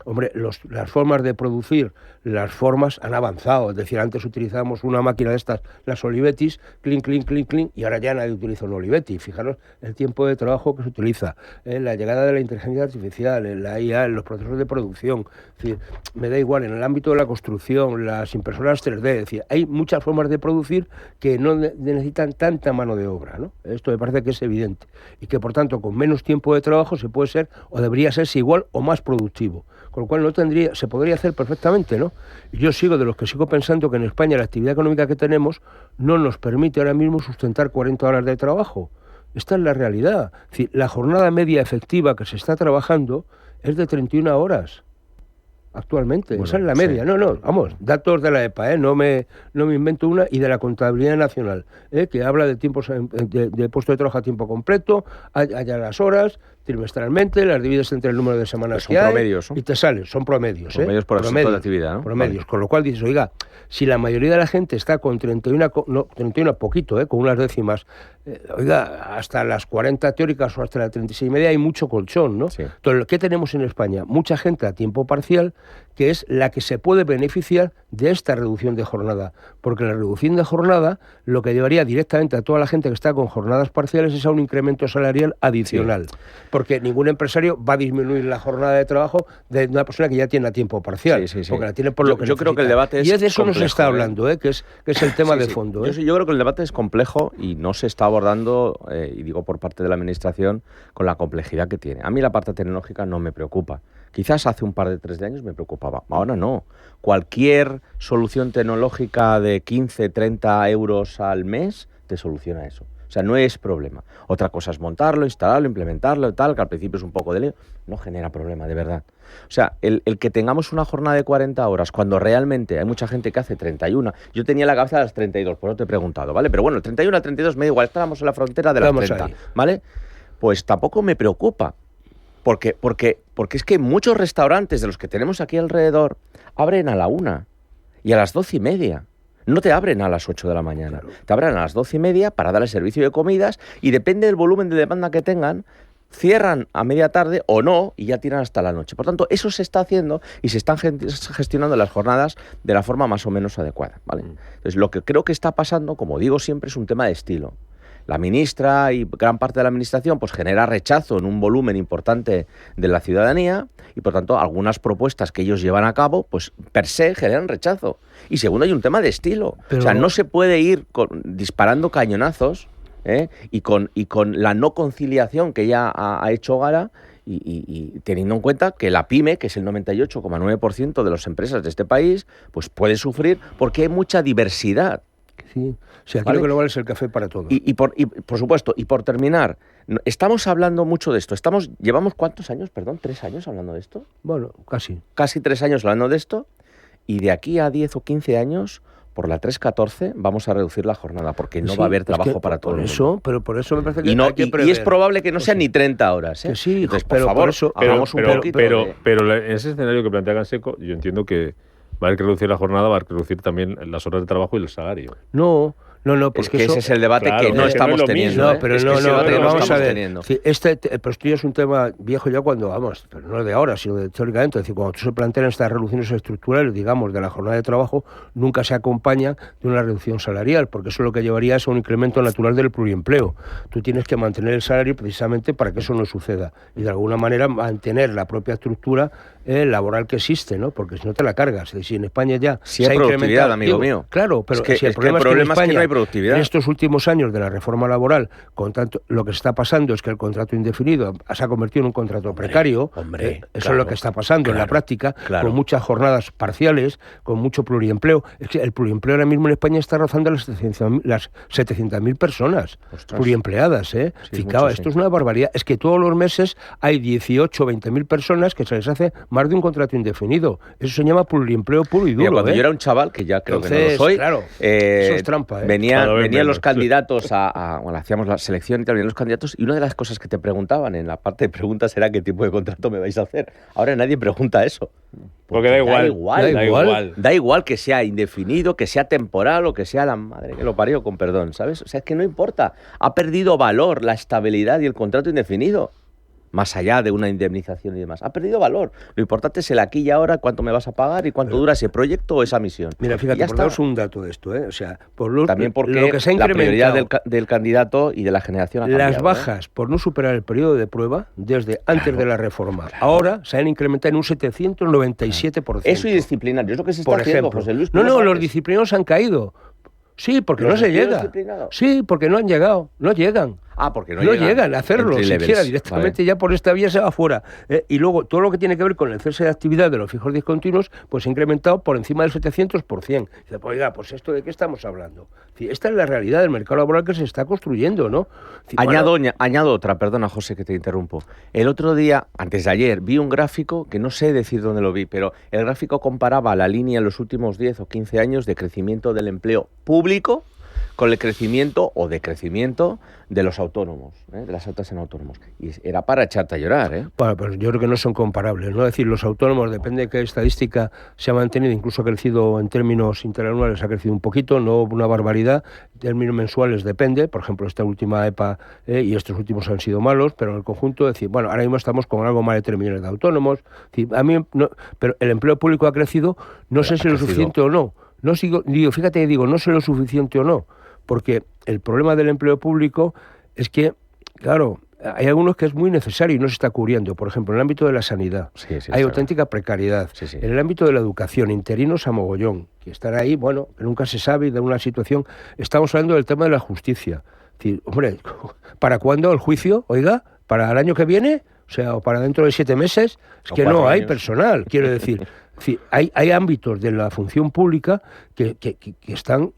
Hombre, las formas de producir, las formas han avanzado. Es decir, antes utilizábamos una máquina de estas, las Olivettis, clink, clink, clink, clink, y ahora ya nadie utiliza un Olivetti. Fijaros el tiempo de trabajo que se utiliza, la llegada de la inteligencia artificial, la IA, en los procesos de producción. Es decir, me da igual, en el ámbito de la construcción, las impresoras 3D, es decir, hay muchas formas de producir que no necesitan tanta mano de obra, ¿no? Esto me parece que es evidente. Y que, por tanto, con menos tiempo de trabajo se puede ser, o debería serse igual o más productivo. Con lo cual se podría hacer perfectamente, ¿no? Y yo sigo de los que sigo pensando que en España la actividad económica que tenemos no nos permite ahora mismo sustentar 40 horas de trabajo. Esta es la realidad. Es decir, la jornada media efectiva que se está trabajando es de 31 horas. Actualmente, bueno, esa es la media. Sí. Vamos, datos de la EPA, no me invento una, y de la Contabilidad Nacional, que habla de tiempos de puesto de trabajo a tiempo completo, allá las horas, trimestralmente, las divides entre el número de semanas que hay, promedios, ¿no? Y te salen, son promedios. Promedios por el sector de actividad, ¿no? Promedios, vale. Con lo cual dices, oiga, si la mayoría de la gente está con 31 poquito, con unas décimas, oiga, hasta las 40 teóricas o hasta las 36 y media hay mucho colchón, ¿no? Sí. Entonces, ¿qué tenemos en España? Mucha gente a tiempo parcial, que es la que se puede beneficiar de esta reducción de jornada, porque la reducción de jornada lo que llevaría directamente a toda la gente que está con jornadas parciales es a un incremento salarial adicional, sí. Porque ningún empresario va a disminuir la jornada de trabajo de una persona que ya tiene a tiempo parcial, sí. Porque la tiene por lo que yo creo que el debate es y es de eso complejo, no se está hablando, que es el tema de fondo. Yo creo que el debate es complejo y no se está abordando, y digo por parte de la Administración, con la complejidad que tiene. A mí la parte tecnológica no me preocupa. Quizás hace un par de 3 años me preocupaba, ahora no. Cualquier solución tecnológica de 15, 30 euros al mes te soluciona eso. O sea, no es problema. Otra cosa es montarlo, instalarlo, implementarlo, tal, que al principio es un poco de lío. No genera problema, de verdad. O sea, el que tengamos una jornada de 40 horas, cuando realmente hay mucha gente que hace 31. Yo tenía la cabeza de las 32, por eso te he preguntado, ¿vale? Pero bueno, el 31 a 32 me da igual, estábamos en la frontera de las 30, ahí. ¿Vale? Pues tampoco me preocupa. Porque es que muchos restaurantes de los que tenemos aquí alrededor abren a la 1 y a las 12:30. No te abren a las 8 de la mañana. Claro. Te abren a las 12:30 para dar el servicio de comidas y depende del volumen de demanda que tengan, cierran a media tarde o no y ya tiran hasta la noche. Por tanto, eso se está haciendo y se están gestionando las jornadas de la forma más o menos adecuada, ¿vale? Entonces, lo que creo que está pasando, como digo siempre, es un tema de estilo. La ministra y gran parte de la administración pues genera rechazo en un volumen importante de la ciudadanía y por tanto algunas propuestas que ellos llevan a cabo pues per se generan rechazo. Y segundo, hay un tema de estilo. Pero... O sea, no se puede ir disparando cañonazos y con la no conciliación que ya ha hecho gala y teniendo en cuenta que la PYME, que es el 98,9% de las empresas de este país, pues puede sufrir porque hay mucha diversidad. Sí. O sea, aquí lo que no vale es el café para todos. Y por supuesto, y por terminar, estamos hablando mucho de esto. ¿Llevamos cuántos años? Perdón, ¿3 años hablando de esto? Bueno, casi. Casi 3 años hablando de esto. Y de aquí a 10 o 15 años, por la 314, vamos a reducir la jornada, porque no va a haber trabajo para todo el mundo. Pero por eso me parece que hay que prever. Y es probable que no sean ni 30 horas. Que sí, entonces, por favor, hagamos un poquito pero en ese escenario que plantea Canseco, yo entiendo que va a haber que reducir la jornada, va a haber que reducir también las horas de trabajo y el salario. No, No, porque es que ese es el debate que no estamos teniendo. No, pero vamos a ver. Pero esto ya es un tema viejo ya cuando, pero no de ahora, sino de teóricamente. Es decir, cuando se plantean estas reducciones estructurales, digamos, de la jornada de trabajo, nunca se acompañan de una reducción salarial, porque eso lo que llevaría es a un incremento natural del pluriempleo. Tú tienes que mantener el salario precisamente para que eso no suceda y de alguna manera mantener la propia estructura laboral que existe, ¿no? Porque si no te la cargas. Es decir, en España ya se ha incrementado, amigo mío. Claro, pero si el problema es que no hay productividad. En estos últimos años de la reforma laboral, con tanto, lo que está pasando es que el contrato indefinido se ha convertido en un contrato precario. Eso es lo que está pasando en la práctica, con muchas jornadas parciales, con mucho pluriempleo. Es que el pluriempleo ahora mismo en España está rozando las 700.000 personas pluriempleadas. Fijaos, esto es una barbaridad. Es que todos los meses hay 18 o 20.000 personas que se les hace más de un contrato indefinido. Eso se llama pluriempleo puro y duro. Cuando yo era un chaval, que ya creo que no lo soy, claro, eso es trampa. Venían los candidatos hacíamos la selección y tal, venían los candidatos, y una de las cosas que te preguntaban en la parte de preguntas era qué tipo de contrato me vais a hacer. Ahora nadie pregunta eso. Porque da igual. Da igual que sea indefinido, que sea temporal o que sea la madre que lo parió, con perdón, ¿sabes? O sea, es que no importa. Ha perdido valor la estabilidad y el contrato indefinido. Más allá de una indemnización y demás. Ha perdido valor. Lo importante es el aquí y ahora, cuánto me vas a pagar y cuánto dura ese proyecto o esa misión. Mira, fíjate, por daros un dato de esto, O sea, también porque lo que se ha la prioridad del candidato y de la generación ha cambiado. Las bajas por no superar el periodo de prueba desde antes de la reforma. Ahora se han incrementado en un 797%. Eso y disciplinario, es lo que se está haciendo, José Luis. No, los disciplinarios han caído. Sí, porque no se llega. Sí, porque no han llegado, no llegan. Porque no llegan a hacerlo, siquiera directamente ya por esta vía se va fuera. Y luego, todo lo que tiene que ver con el cese de actividad de los fijos discontinuos, pues se ha incrementado por encima del 700%. Dice, oiga, pues esto ¿de qué estamos hablando? Esta es la realidad del mercado laboral que se está construyendo, ¿no? Añado otra, perdona, José, que te interrumpo. El otro día, antes de ayer, vi un gráfico, que no sé decir dónde lo vi, pero el gráfico comparaba la línea en los últimos 10 o 15 años de crecimiento del empleo público con el crecimiento o decrecimiento de los autónomos, de las altas en autónomos. Y era para echarte a llorar, Bueno, pues yo creo que no son comparables, ¿no? Es decir, los autónomos, depende de qué estadística se ha mantenido, incluso ha crecido en términos interanuales, ha crecido un poquito, no una barbaridad. En términos mensuales depende, por ejemplo, esta última EPA y estos últimos han sido malos, pero en el conjunto, decir, bueno, ahora mismo estamos con algo más de 3 millones de autónomos. Es decir, a mí no, pero el empleo público ha crecido, no sé si es lo suficiente o no. No sé lo suficiente o no. Porque el problema del empleo público es que, claro, hay algunos que es muy necesario y no se está cubriendo. Por ejemplo, en el ámbito de la sanidad hay auténtica precariedad. En el ámbito de la educación, interinos a mogollón, que están ahí, bueno, que nunca se sabe de una situación. Estamos hablando del tema de la justicia. Es decir, hombre, ¿para cuándo el juicio? Oiga, ¿para el año que viene? O sea, o para dentro de 7 meses. Es que no hay personal, quiero decir. Es decir, hay ámbitos de la función pública que están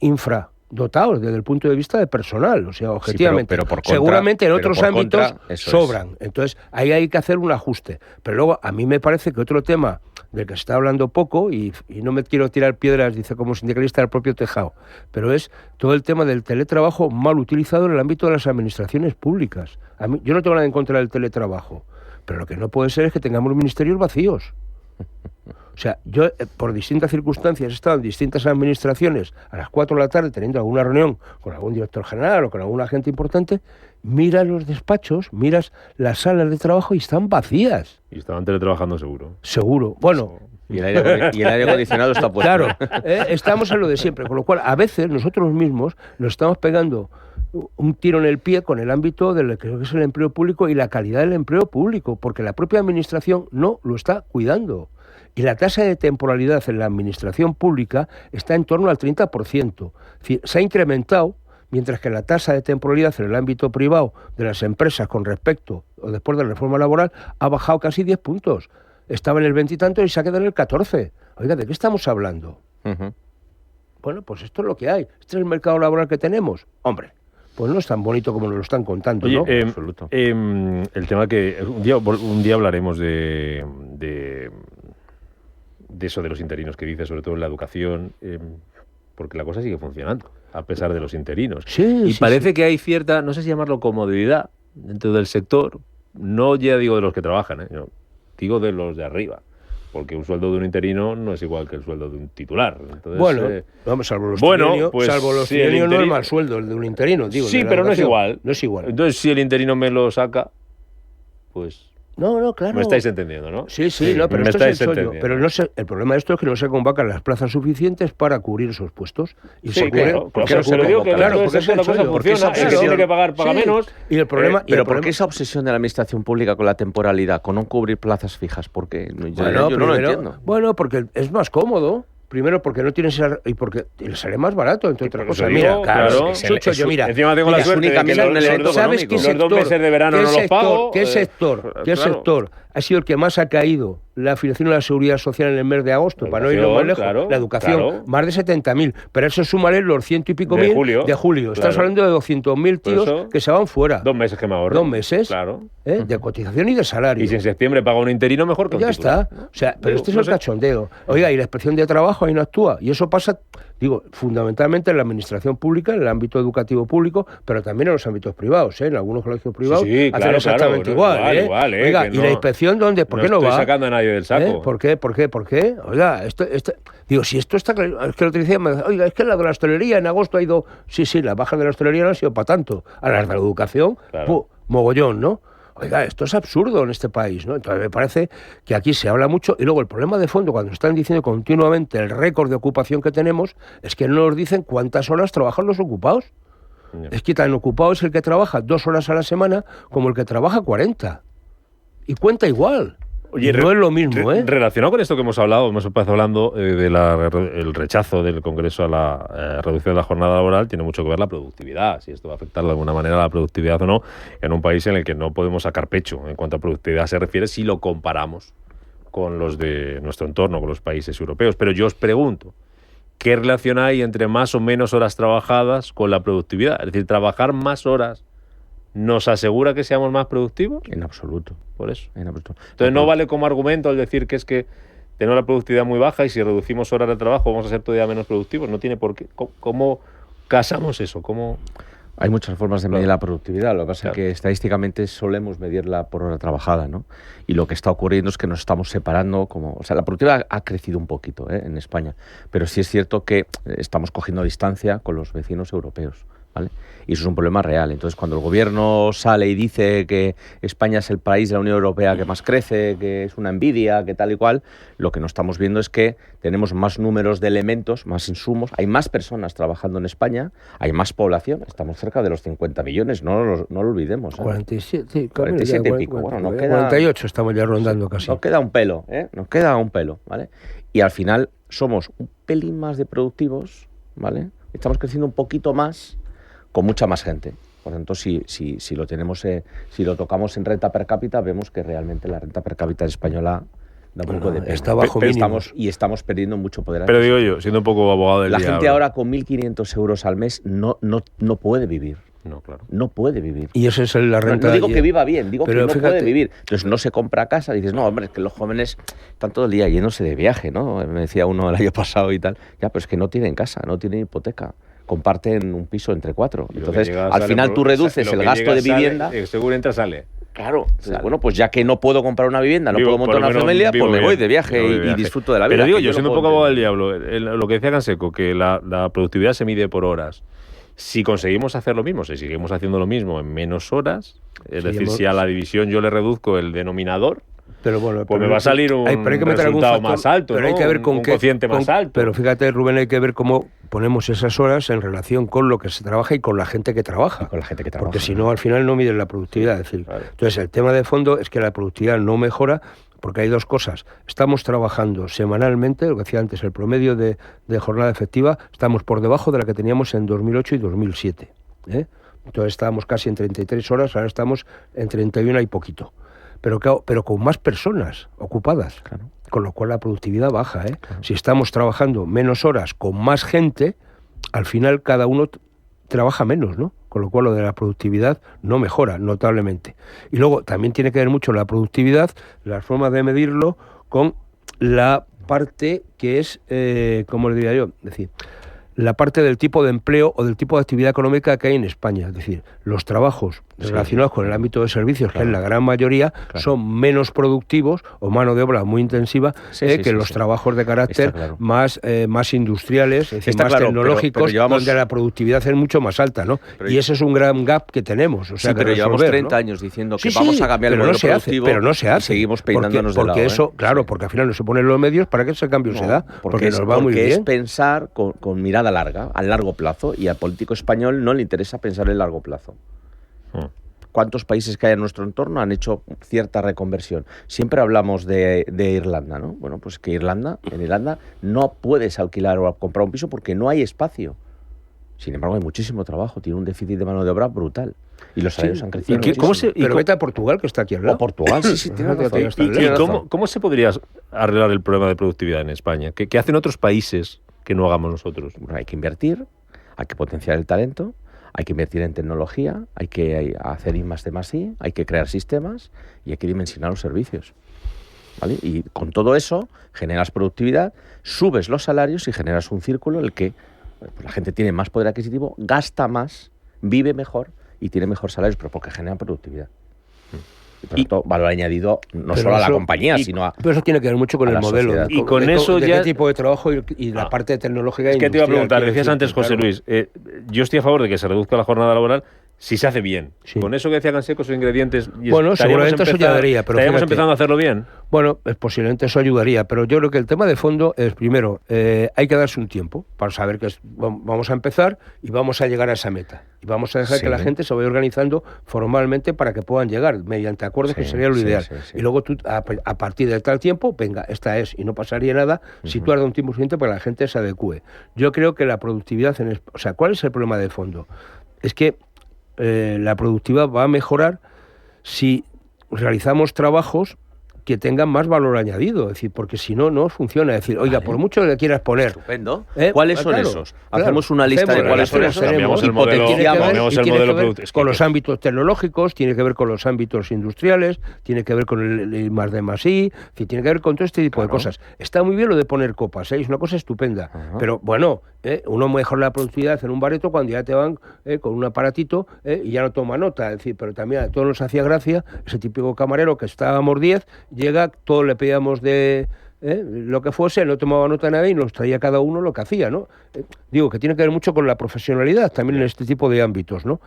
dotados desde el punto de vista de personal, o sea, objetivamente. Pero por contra, seguramente en otros ámbitos sobran. Entonces, ahí hay que hacer un ajuste. Pero luego, a mí me parece que otro tema del que se está hablando poco, y no me quiero tirar piedras, dice como sindicalista, del propio tejado, pero es todo el tema del teletrabajo mal utilizado en el ámbito de las administraciones públicas. Yo no tengo nada en contra del teletrabajo, pero lo que no puede ser es que tengamos ministerios vacíos. O sea, yo por distintas circunstancias he estado en distintas administraciones a las 4 de la tarde teniendo alguna reunión con algún director general o con alguna gente importante, miras los despachos, miras las salas de trabajo y están vacías. Y estaban teletrabajando seguro. Seguro. Bueno... Y el aire acondicionado está puesto. Claro, estamos en lo de siempre, con lo cual a veces nosotros mismos nos estamos pegando un tiro en el pie con el ámbito de lo que es el empleo público y la calidad del empleo público, porque la propia administración no lo está cuidando. Y la tasa de temporalidad en la administración pública está en torno al 30%. Es decir, se ha incrementado, mientras que la tasa de temporalidad en el ámbito privado de las empresas con respecto o después de la reforma laboral ha bajado casi 10 puntos. Estaba en el 20 y tanto y se ha quedado en el 14. Oiga, ¿de qué estamos hablando? Bueno, pues esto es lo que hay. Este es el mercado laboral que tenemos. Hombre, pues no es tan bonito como nos lo están contando, ¿no? Absoluto. El tema que un día hablaremos de eso de los interinos que dice, sobre todo en la educación, porque la cosa sigue funcionando, a pesar de los interinos. Parece que hay cierta, no sé si llamarlo comodidad, dentro del sector, no ya digo de los que trabajan, yo digo de los de arriba, porque un sueldo de un interino no es igual que el sueldo de un titular. Entonces, vamos, salvo los trienios, no es mal sueldo el de un interino. Digo, sí, pero no es igual. No es igual. Entonces, si el interino me lo saca, pues... No, claro. Me estáis entendiendo, ¿no? Sí, no, pero esto es el sueño. Pero no sé, el problema de esto es que no se convocan las plazas suficientes para cubrir esos puestos. Y sí, claro, porque es una cosa funciona, el que tiene que pagar paga menos. Y el problema... pero ¿por qué esa obsesión de la administración pública con la temporalidad, con no cubrir plazas fijas? Porque yo no lo entiendo. Bueno, porque es más cómodo. Primero porque no tienes y porque le sale más barato, entre otras cosas. Mira, claro, Sucho, yo mira. Encima tengo la suerte de que ¿sabes qué sector, los 2 meses de verano no los pago? ¿Qué sector ha sido el que más ha caído la afiliación a la Seguridad Social en el mes de agosto? Para no irnos más lejos. La educación, más de 70.000. Pero eso súmale los 100 y pico mil de julio. Estás hablando de 200.000 tíos que se van fuera. 2 meses que me ahorro. 2 meses de cotización y de salario. Y si en septiembre paga un interino, mejor que un titular. Ya está. O sea, pero este es el cachondeo. Oiga, y la inspección de trabajo ahí no actúa. Y eso pasa, digo, fundamentalmente en la administración pública, en el ámbito educativo público, pero también en los ámbitos privados, En algunos colegios privados hacen exactamente igual. Oiga, ¿y la inspección dónde? ¿Por qué no va? No estoy sacando a nadie del saco. ¿Por qué? Oiga, digo, si esto está claro, es que lo te decía, oiga, es que la de la hostelería en agosto ha ido, sí, la baja de la hostelería no ha sido para tanto. A las de la educación, mogollón, ¿no? Oiga, esto es absurdo en este país, ¿no? Entonces me parece que aquí se habla mucho y luego el problema de fondo, cuando están diciendo continuamente el récord de ocupación que tenemos, es que no nos dicen cuántas horas trabajan los ocupados. Es que tan ocupado es el que trabaja 2 horas a la semana como el que trabaja 40. Y cuenta igual. Oye, no es lo mismo, Relacionado con esto que hemos empezado hablando del rechazo del Congreso a la reducción de la jornada laboral, tiene mucho que ver la productividad, si esto va a afectar de alguna manera a la productividad o no, en un país en el que no podemos sacar pecho en cuanto a productividad se refiere si lo comparamos con los de nuestro entorno, con los países europeos. Pero yo os pregunto, ¿qué relación hay entre más o menos horas trabajadas con la productividad? Es decir, ¿trabajar más horas nos asegura que seamos más productivos? En absoluto. Por eso. En absoluto. Entonces no vale como argumento el decir que es que tenemos la productividad muy baja y si reducimos horas de trabajo vamos a ser todavía menos productivos. No tiene por qué. ¿Cómo casamos eso? ¿Cómo? Hay muchas formas de medir la productividad. Lo que pasa es que estadísticamente solemos medirla por hora trabajada, ¿no? Y lo que está ocurriendo es que nos estamos separando o sea, la productividad ha crecido un poquito en España, pero sí es cierto que estamos cogiendo distancia con los vecinos europeos, ¿vale? Y eso es un problema real. Entonces, cuando el gobierno sale y dice que España es el país de la Unión Europea que más crece, que es una envidia, que tal y cual, lo que no estamos viendo es que tenemos más números de elementos, más insumos, hay más personas trabajando en España, hay más población, estamos cerca de los 50 millones, no lo olvidemos. 47, 47 y pico. Bueno, nos queda 48 estamos ya rondando casi. Nos queda un pelo, ¿vale? Y al final somos un pelín más de productivos, ¿vale? Estamos creciendo un poquito más con mucha más gente. Por lo tanto, si lo tenemos, si lo tocamos en renta per cápita, vemos que realmente la renta per cápita española da un poco de pena. Está bajo mínimos. Estamos perdiendo mucho poder. Pero digo yo, siendo un poco abogado del diablo, la gente ahora con 1.500 euros al mes no puede vivir. No, claro. No puede vivir. Y eso es la renta. No digo que viva bien, digo que no puede vivir. Entonces no se compra casa. Dices, no, hombre, es que los jóvenes están todo el día yéndose de viaje, ¿no? Me decía uno el año pasado y tal. Ya, pero es que no tienen casa, no tienen hipoteca. Comparten un piso entre 4. Entonces, al final tú reduces el gasto de vivienda. Según entra, sale. Claro. Entonces, bueno, pues ya que no puedo comprar una vivienda, no puedo montar una familia, pues me voy de viaje y disfruto de la vida. Pero digo yo, siendo un poco abogado del diablo, lo que decía Canseco, que la productividad se mide por horas. Si conseguimos hacer lo mismo, si seguimos haciendo lo mismo en menos horas, es decir, si a la división yo le reduzco el denominador, pero bueno, pues me va a salir un resultado más alto, pero ¿no? Hay que ver con un cociente más alto. Pero fíjate, Rubén, hay que ver cómo ponemos esas horas en relación con lo que se trabaja y con la gente que trabaja. Porque si no, al final no miden la productividad. Es decir, claro. Entonces, el tema de fondo es que la productividad no mejora porque hay dos cosas. Estamos trabajando semanalmente, lo que decía antes, el promedio de jornada efectiva, estamos por debajo de la que teníamos en 2008 y 2007. Entonces estábamos casi en 33 horas, ahora estamos en 31 y poquito. Pero con más personas ocupadas, claro. Con lo cual la productividad baja. Claro. Si estamos trabajando menos horas con más gente, al final cada uno trabaja menos, ¿no? Con lo cual lo de la productividad no mejora notablemente. Y luego también tiene que ver mucho la productividad, la forma de medirlo con la parte que es, ¿cómo le diría yo? Es decir, la parte del tipo de empleo o del tipo de actividad económica que hay en España. Es decir, los trabajos relacionados con el ámbito de servicios, que es la gran mayoría, son menos productivos o mano de obra muy intensiva que los trabajos de carácter más industriales, es decir, más tecnológicos, pero donde la productividad es mucho más alta, ¿no? Y ese es un gran gap que tenemos. O sea, pero llevamos 30 años diciendo que vamos a cambiar el modelo productivo, pero no se hace. Y seguimos peinándonos de lado. Porque eso, claro, porque al final no se ponen los medios para que ese cambio se da, porque nos va muy bien. Porque es pensar con mirada larga, a largo plazo, y al político español no le interesa pensar en largo plazo. ¿Cuántos países que hay en nuestro entorno han hecho cierta reconversión? Siempre hablamos de Irlanda, ¿no? Bueno, pues que en Irlanda no puedes alquilar o comprar un piso porque no hay espacio. Sin embargo, hay muchísimo trabajo, tiene un déficit de mano de obra brutal. Y los salarios han crecido. Pero vete a Portugal, que está aquí al lado. O Portugal, sí, tiene razón. ¿Cómo se podría arreglar el problema de productividad en España? ¿Qué hacen otros países que no hagamos nosotros? Bueno, hay que invertir, hay que potenciar el talento, hay que invertir en tecnología, hay que hacer I+D+I, hay que crear sistemas y hay que dimensionar los servicios. ¿Vale? Y con todo eso generas productividad, subes los salarios y generas un círculo en el que pues la gente tiene más poder adquisitivo, gasta más, vive mejor y tiene mejor salarios, pero porque genera productividad. Y por tanto, valor añadido no solo a la compañía, sino a. Pero eso tiene que ver mucho con el modelo. Y con eso de ya. qué tipo de trabajo y la parte tecnológica. Es que te iba a preguntar, decías antes, José Luis, yo estoy a favor de que se reduzca la jornada laboral si se hace bien. Sí. Con eso que decía Canseco, esos ingredientes. Bueno, seguramente eso ayudaría. Pero ¿estaríamos empezando a hacerlo bien? Bueno, posiblemente eso ayudaría, pero yo creo que el tema de fondo es, primero, hay que darse un tiempo para saber que vamos a empezar y vamos a llegar a esa meta. Y vamos a dejar que la gente se vaya organizando formalmente para que puedan llegar, mediante acuerdos, que sería lo ideal. Y luego tú, a partir de tal tiempo, venga, esta es, y no pasaría nada si tú has dado un tiempo suficiente para que la gente se adecue. Yo creo que la productividad, o sea, ¿cuál es el problema de fondo? Es que la productividad va a mejorar si realizamos trabajos que tengan más valor añadido, es decir, porque si no, no funciona. Es decir, oiga, por mucho que le quieras poner... Estupendo. ¿Cuáles son esos? Hacemos una lista de cuáles son esos. Cambiamos el modelo productivo. Con los ámbitos tecnológicos, tiene que ver con los ámbitos industriales, tiene que ver con el I+D+I, tiene que ver con todo este tipo de cosas. Está muy bien lo de poner copas, es una cosa estupenda, pero bueno, uno mejora la productividad en un bareto cuando ya te van con un aparatito y ya no toma nota, es decir, pero también a todos nos hacía gracia ese típico camarero que estábamos 10, llega, todos le pedíamos de lo que fuese, no tomaba nota de nada y nos traía cada uno lo que hacía, ¿no? Digo que tiene que ver mucho con la profesionalidad también en este tipo de ámbitos, ¿no?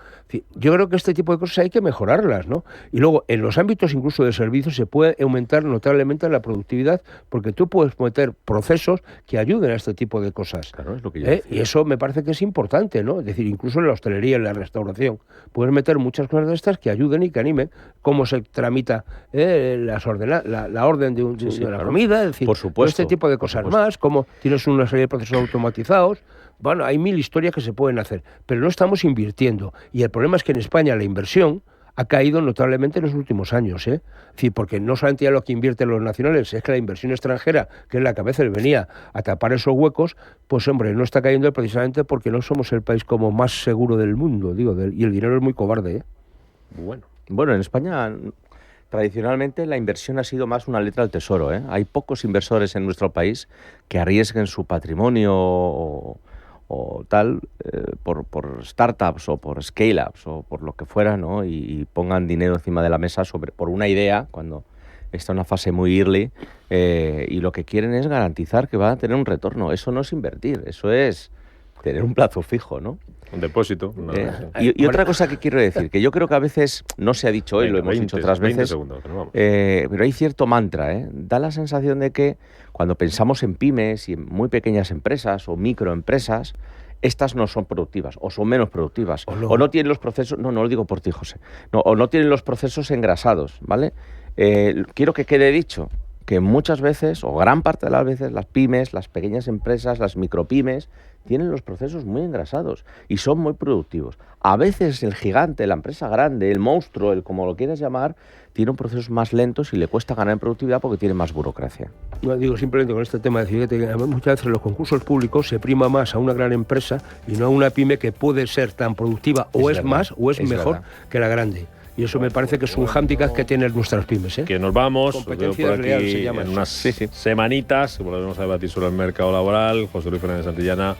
Yo creo que este tipo de cosas hay que mejorarlas, ¿no? Y luego, en los ámbitos incluso de servicios se puede aumentar notablemente la productividad porque tú puedes meter procesos que ayuden a este tipo de cosas. Claro, es lo que yo decía. Y eso me parece que es importante, ¿no? Es decir, incluso en la hostelería, en la restauración, puedes meter muchas cosas de estas que ayuden y que animen cómo se tramita la orden de la comida, es decir, por supuesto, este tipo de cosas más, como tienes una serie de procesos automatizados. Bueno, hay 1000 historias que se pueden hacer, pero no estamos invirtiendo. Y el problema es que en España la inversión ha caído notablemente en los últimos años, Es decir, porque no solamente ya lo que invierten los nacionales, es que la inversión extranjera, que es la que a veces venía a tapar esos huecos, pues hombre, no está cayendo precisamente porque no somos el país como más seguro del mundo, y el dinero es muy cobarde, Bueno, en España tradicionalmente la inversión ha sido más una letra al tesoro, Hay pocos inversores en nuestro país que arriesguen su patrimonio o tal por startups o por scale-ups o por lo que fuera, ¿no? Y pongan dinero encima de la mesa por una idea cuando está en una fase muy early y lo que quieren es garantizar que van a tener un retorno. Eso no es invertir, eso es tener un plazo fijo, ¿no? Un depósito. Y otra cosa que quiero decir, que yo creo que a veces no se ha dicho hoy, lo hemos dicho otras veces, pero hay cierto mantra, Da la sensación de que cuando pensamos en pymes y en muy pequeñas empresas o microempresas, estas no son productivas o son menos productivas o no tienen los procesos, no lo digo por ti, José, o no tienen los procesos engrasados, ¿vale? Quiero que quede dicho que muchas veces, o gran parte de las veces, las pymes, las pequeñas empresas, las micropymes, tienen los procesos muy engrasados y son muy productivos. A veces el gigante, la empresa grande, el monstruo, el como lo quieras llamar, tiene un proceso más lentos y le cuesta ganar en productividad porque tiene más burocracia. No, digo simplemente con este tema, decir que muchas veces en los concursos públicos se prima más a una gran empresa y no a una pyme que puede ser tan productiva o es más o es mejor que la grande. Y eso me parece que es un hándicap que tienen nuestras pymes. Que nos vamos, competencia por aquí real se llama en unas semanitas, volveremos a debatir sobre el mercado laboral. José Luis Fernández Santillana,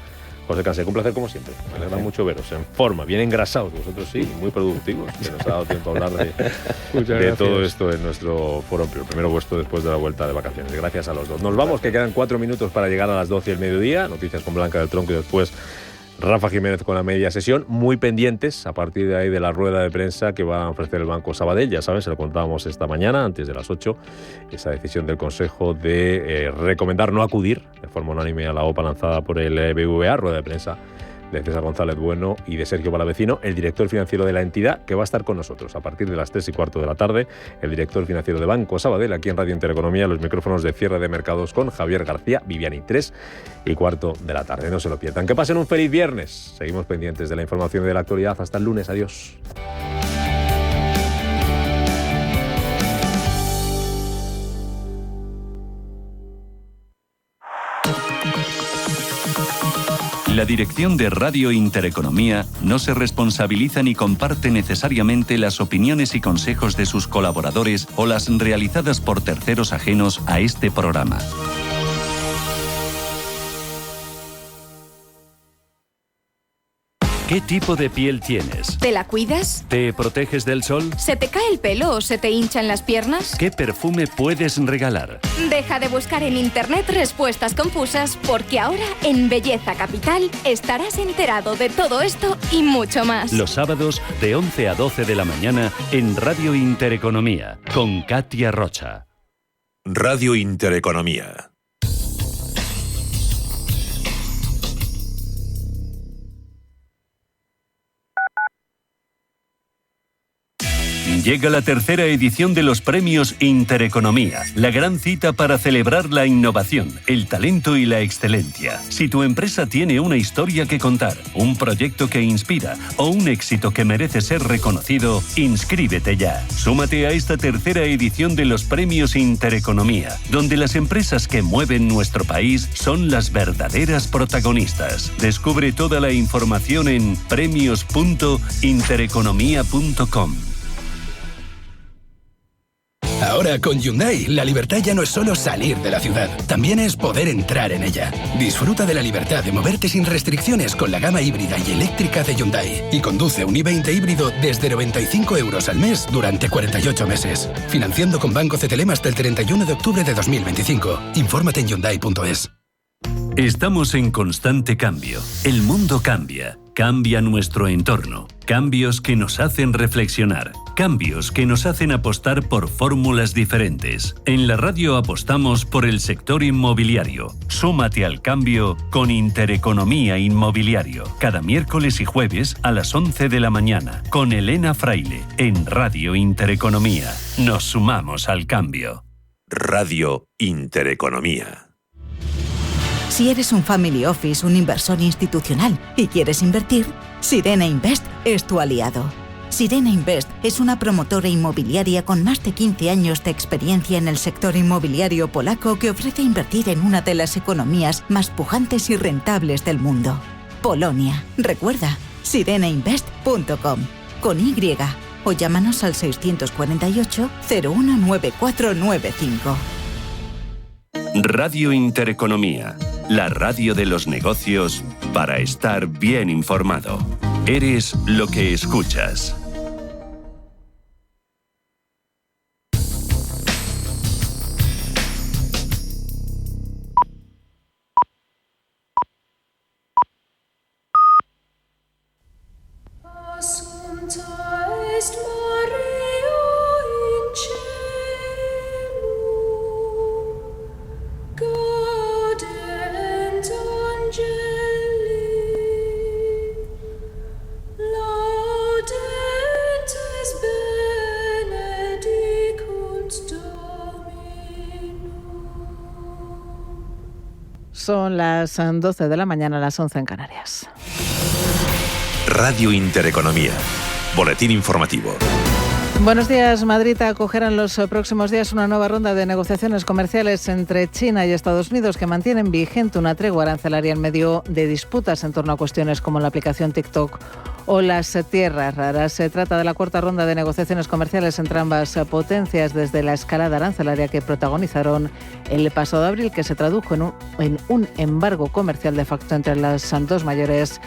José Cansec, un placer como siempre. Me alegra mucho veros en forma, bien engrasados, vosotros sí, muy productivos, que nos ha dado tiempo a hablar de todo esto en nuestro foro, primero vuestro después de la vuelta de vacaciones. Gracias a los dos. Nos vamos, que quedan 4 minutos para llegar a las 12 del mediodía. Noticias con Blanca del Tronco y después Rafa Jiménez con la media sesión. Muy pendientes a partir de ahí de la rueda de prensa que va a ofrecer el Banco Sabadell. Ya saben, se lo contábamos esta mañana, antes de las 8, esa decisión del Consejo de recomendar no acudir de forma unánime a la OPA lanzada por el BBVA. Rueda de prensa de César González Bueno y de Sergio Palavecino, el director financiero de la entidad, que va a estar con nosotros a partir de las 3:15 de la tarde, el director financiero de Banco Sabadell, aquí en Radio Intereconomía, los micrófonos de cierre de mercados con Javier García Viviani, 3:15 de la tarde. No se lo pierdan. Que pasen un feliz viernes. Seguimos pendientes de la información y de la actualidad. Hasta el lunes. Adiós. La dirección de Radio Intereconomía no se responsabiliza ni comparte necesariamente las opiniones y consejos de sus colaboradores o las realizadas por terceros ajenos a este programa. ¿Qué tipo de piel tienes? ¿Te la cuidas? ¿Te proteges del sol? ¿Se te cae el pelo o se te hinchan las piernas? ¿Qué perfume puedes regalar? Deja de buscar en internet respuestas confusas, porque ahora en Belleza Capital estarás enterado de todo esto y mucho más. Los sábados de 11 a 12 de la mañana en Radio Intereconomía con Katia Rocha. Radio Intereconomía. Llega la tercera edición de los Premios Intereconomía, la gran cita para celebrar la innovación, el talento y la excelencia. Si tu empresa tiene una historia que contar, un proyecto que inspira o un éxito que merece ser reconocido, inscríbete ya. Súmate a esta tercera edición de los Premios Intereconomía, donde las empresas que mueven nuestro país son las verdaderas protagonistas. Descubre toda la información en premios.intereconomía.com. Ahora con Hyundai, la libertad ya no es solo salir de la ciudad, también es poder entrar en ella. Disfruta de la libertad de moverte sin restricciones con la gama híbrida y eléctrica de Hyundai y conduce un i20 híbrido desde 95 € al mes durante 48 meses. Financiando con Banco CTLM hasta el 31 de octubre de 2025. Infórmate en Hyundai.es. Estamos en constante cambio. El mundo cambia. Cambia nuestro entorno. Cambios que nos hacen reflexionar. Cambios que nos hacen apostar por fórmulas diferentes. En la radio apostamos por el sector inmobiliario. Súmate al cambio con Intereconomía Inmobiliario. Cada miércoles y jueves a las 11 de la mañana. Con Elena Fraile. En Radio Intereconomía. Nos sumamos al cambio. Radio Intereconomía. Si eres un family office, un inversor institucional y quieres invertir, Sirena Invest es tu aliado. Sirena Invest es una promotora inmobiliaria con más de 15 años de experiencia en el sector inmobiliario polaco que ofrece invertir en una de las economías más pujantes y rentables del mundo. Polonia. Recuerda, sirenainvest.com con Y o llámanos al 648 019495. Radio Intereconomía, la radio de los negocios para estar bien informado. Eres lo que escuchas. Son las 12 de la mañana, las 11 en Canarias. Radio Intereconomía. Boletín informativo. Buenos días. Madrid acogerá en los próximos días una nueva ronda de negociaciones comerciales entre China y Estados Unidos que mantienen vigente una tregua arancelaria en medio de disputas en torno a cuestiones como la aplicación TikTok o las tierras raras. Se trata de la cuarta ronda de negociaciones comerciales entre ambas potencias desde la escalada arancelaria que protagonizaron el pasado abril, que se tradujo en un embargo comercial de facto entre las dos mayores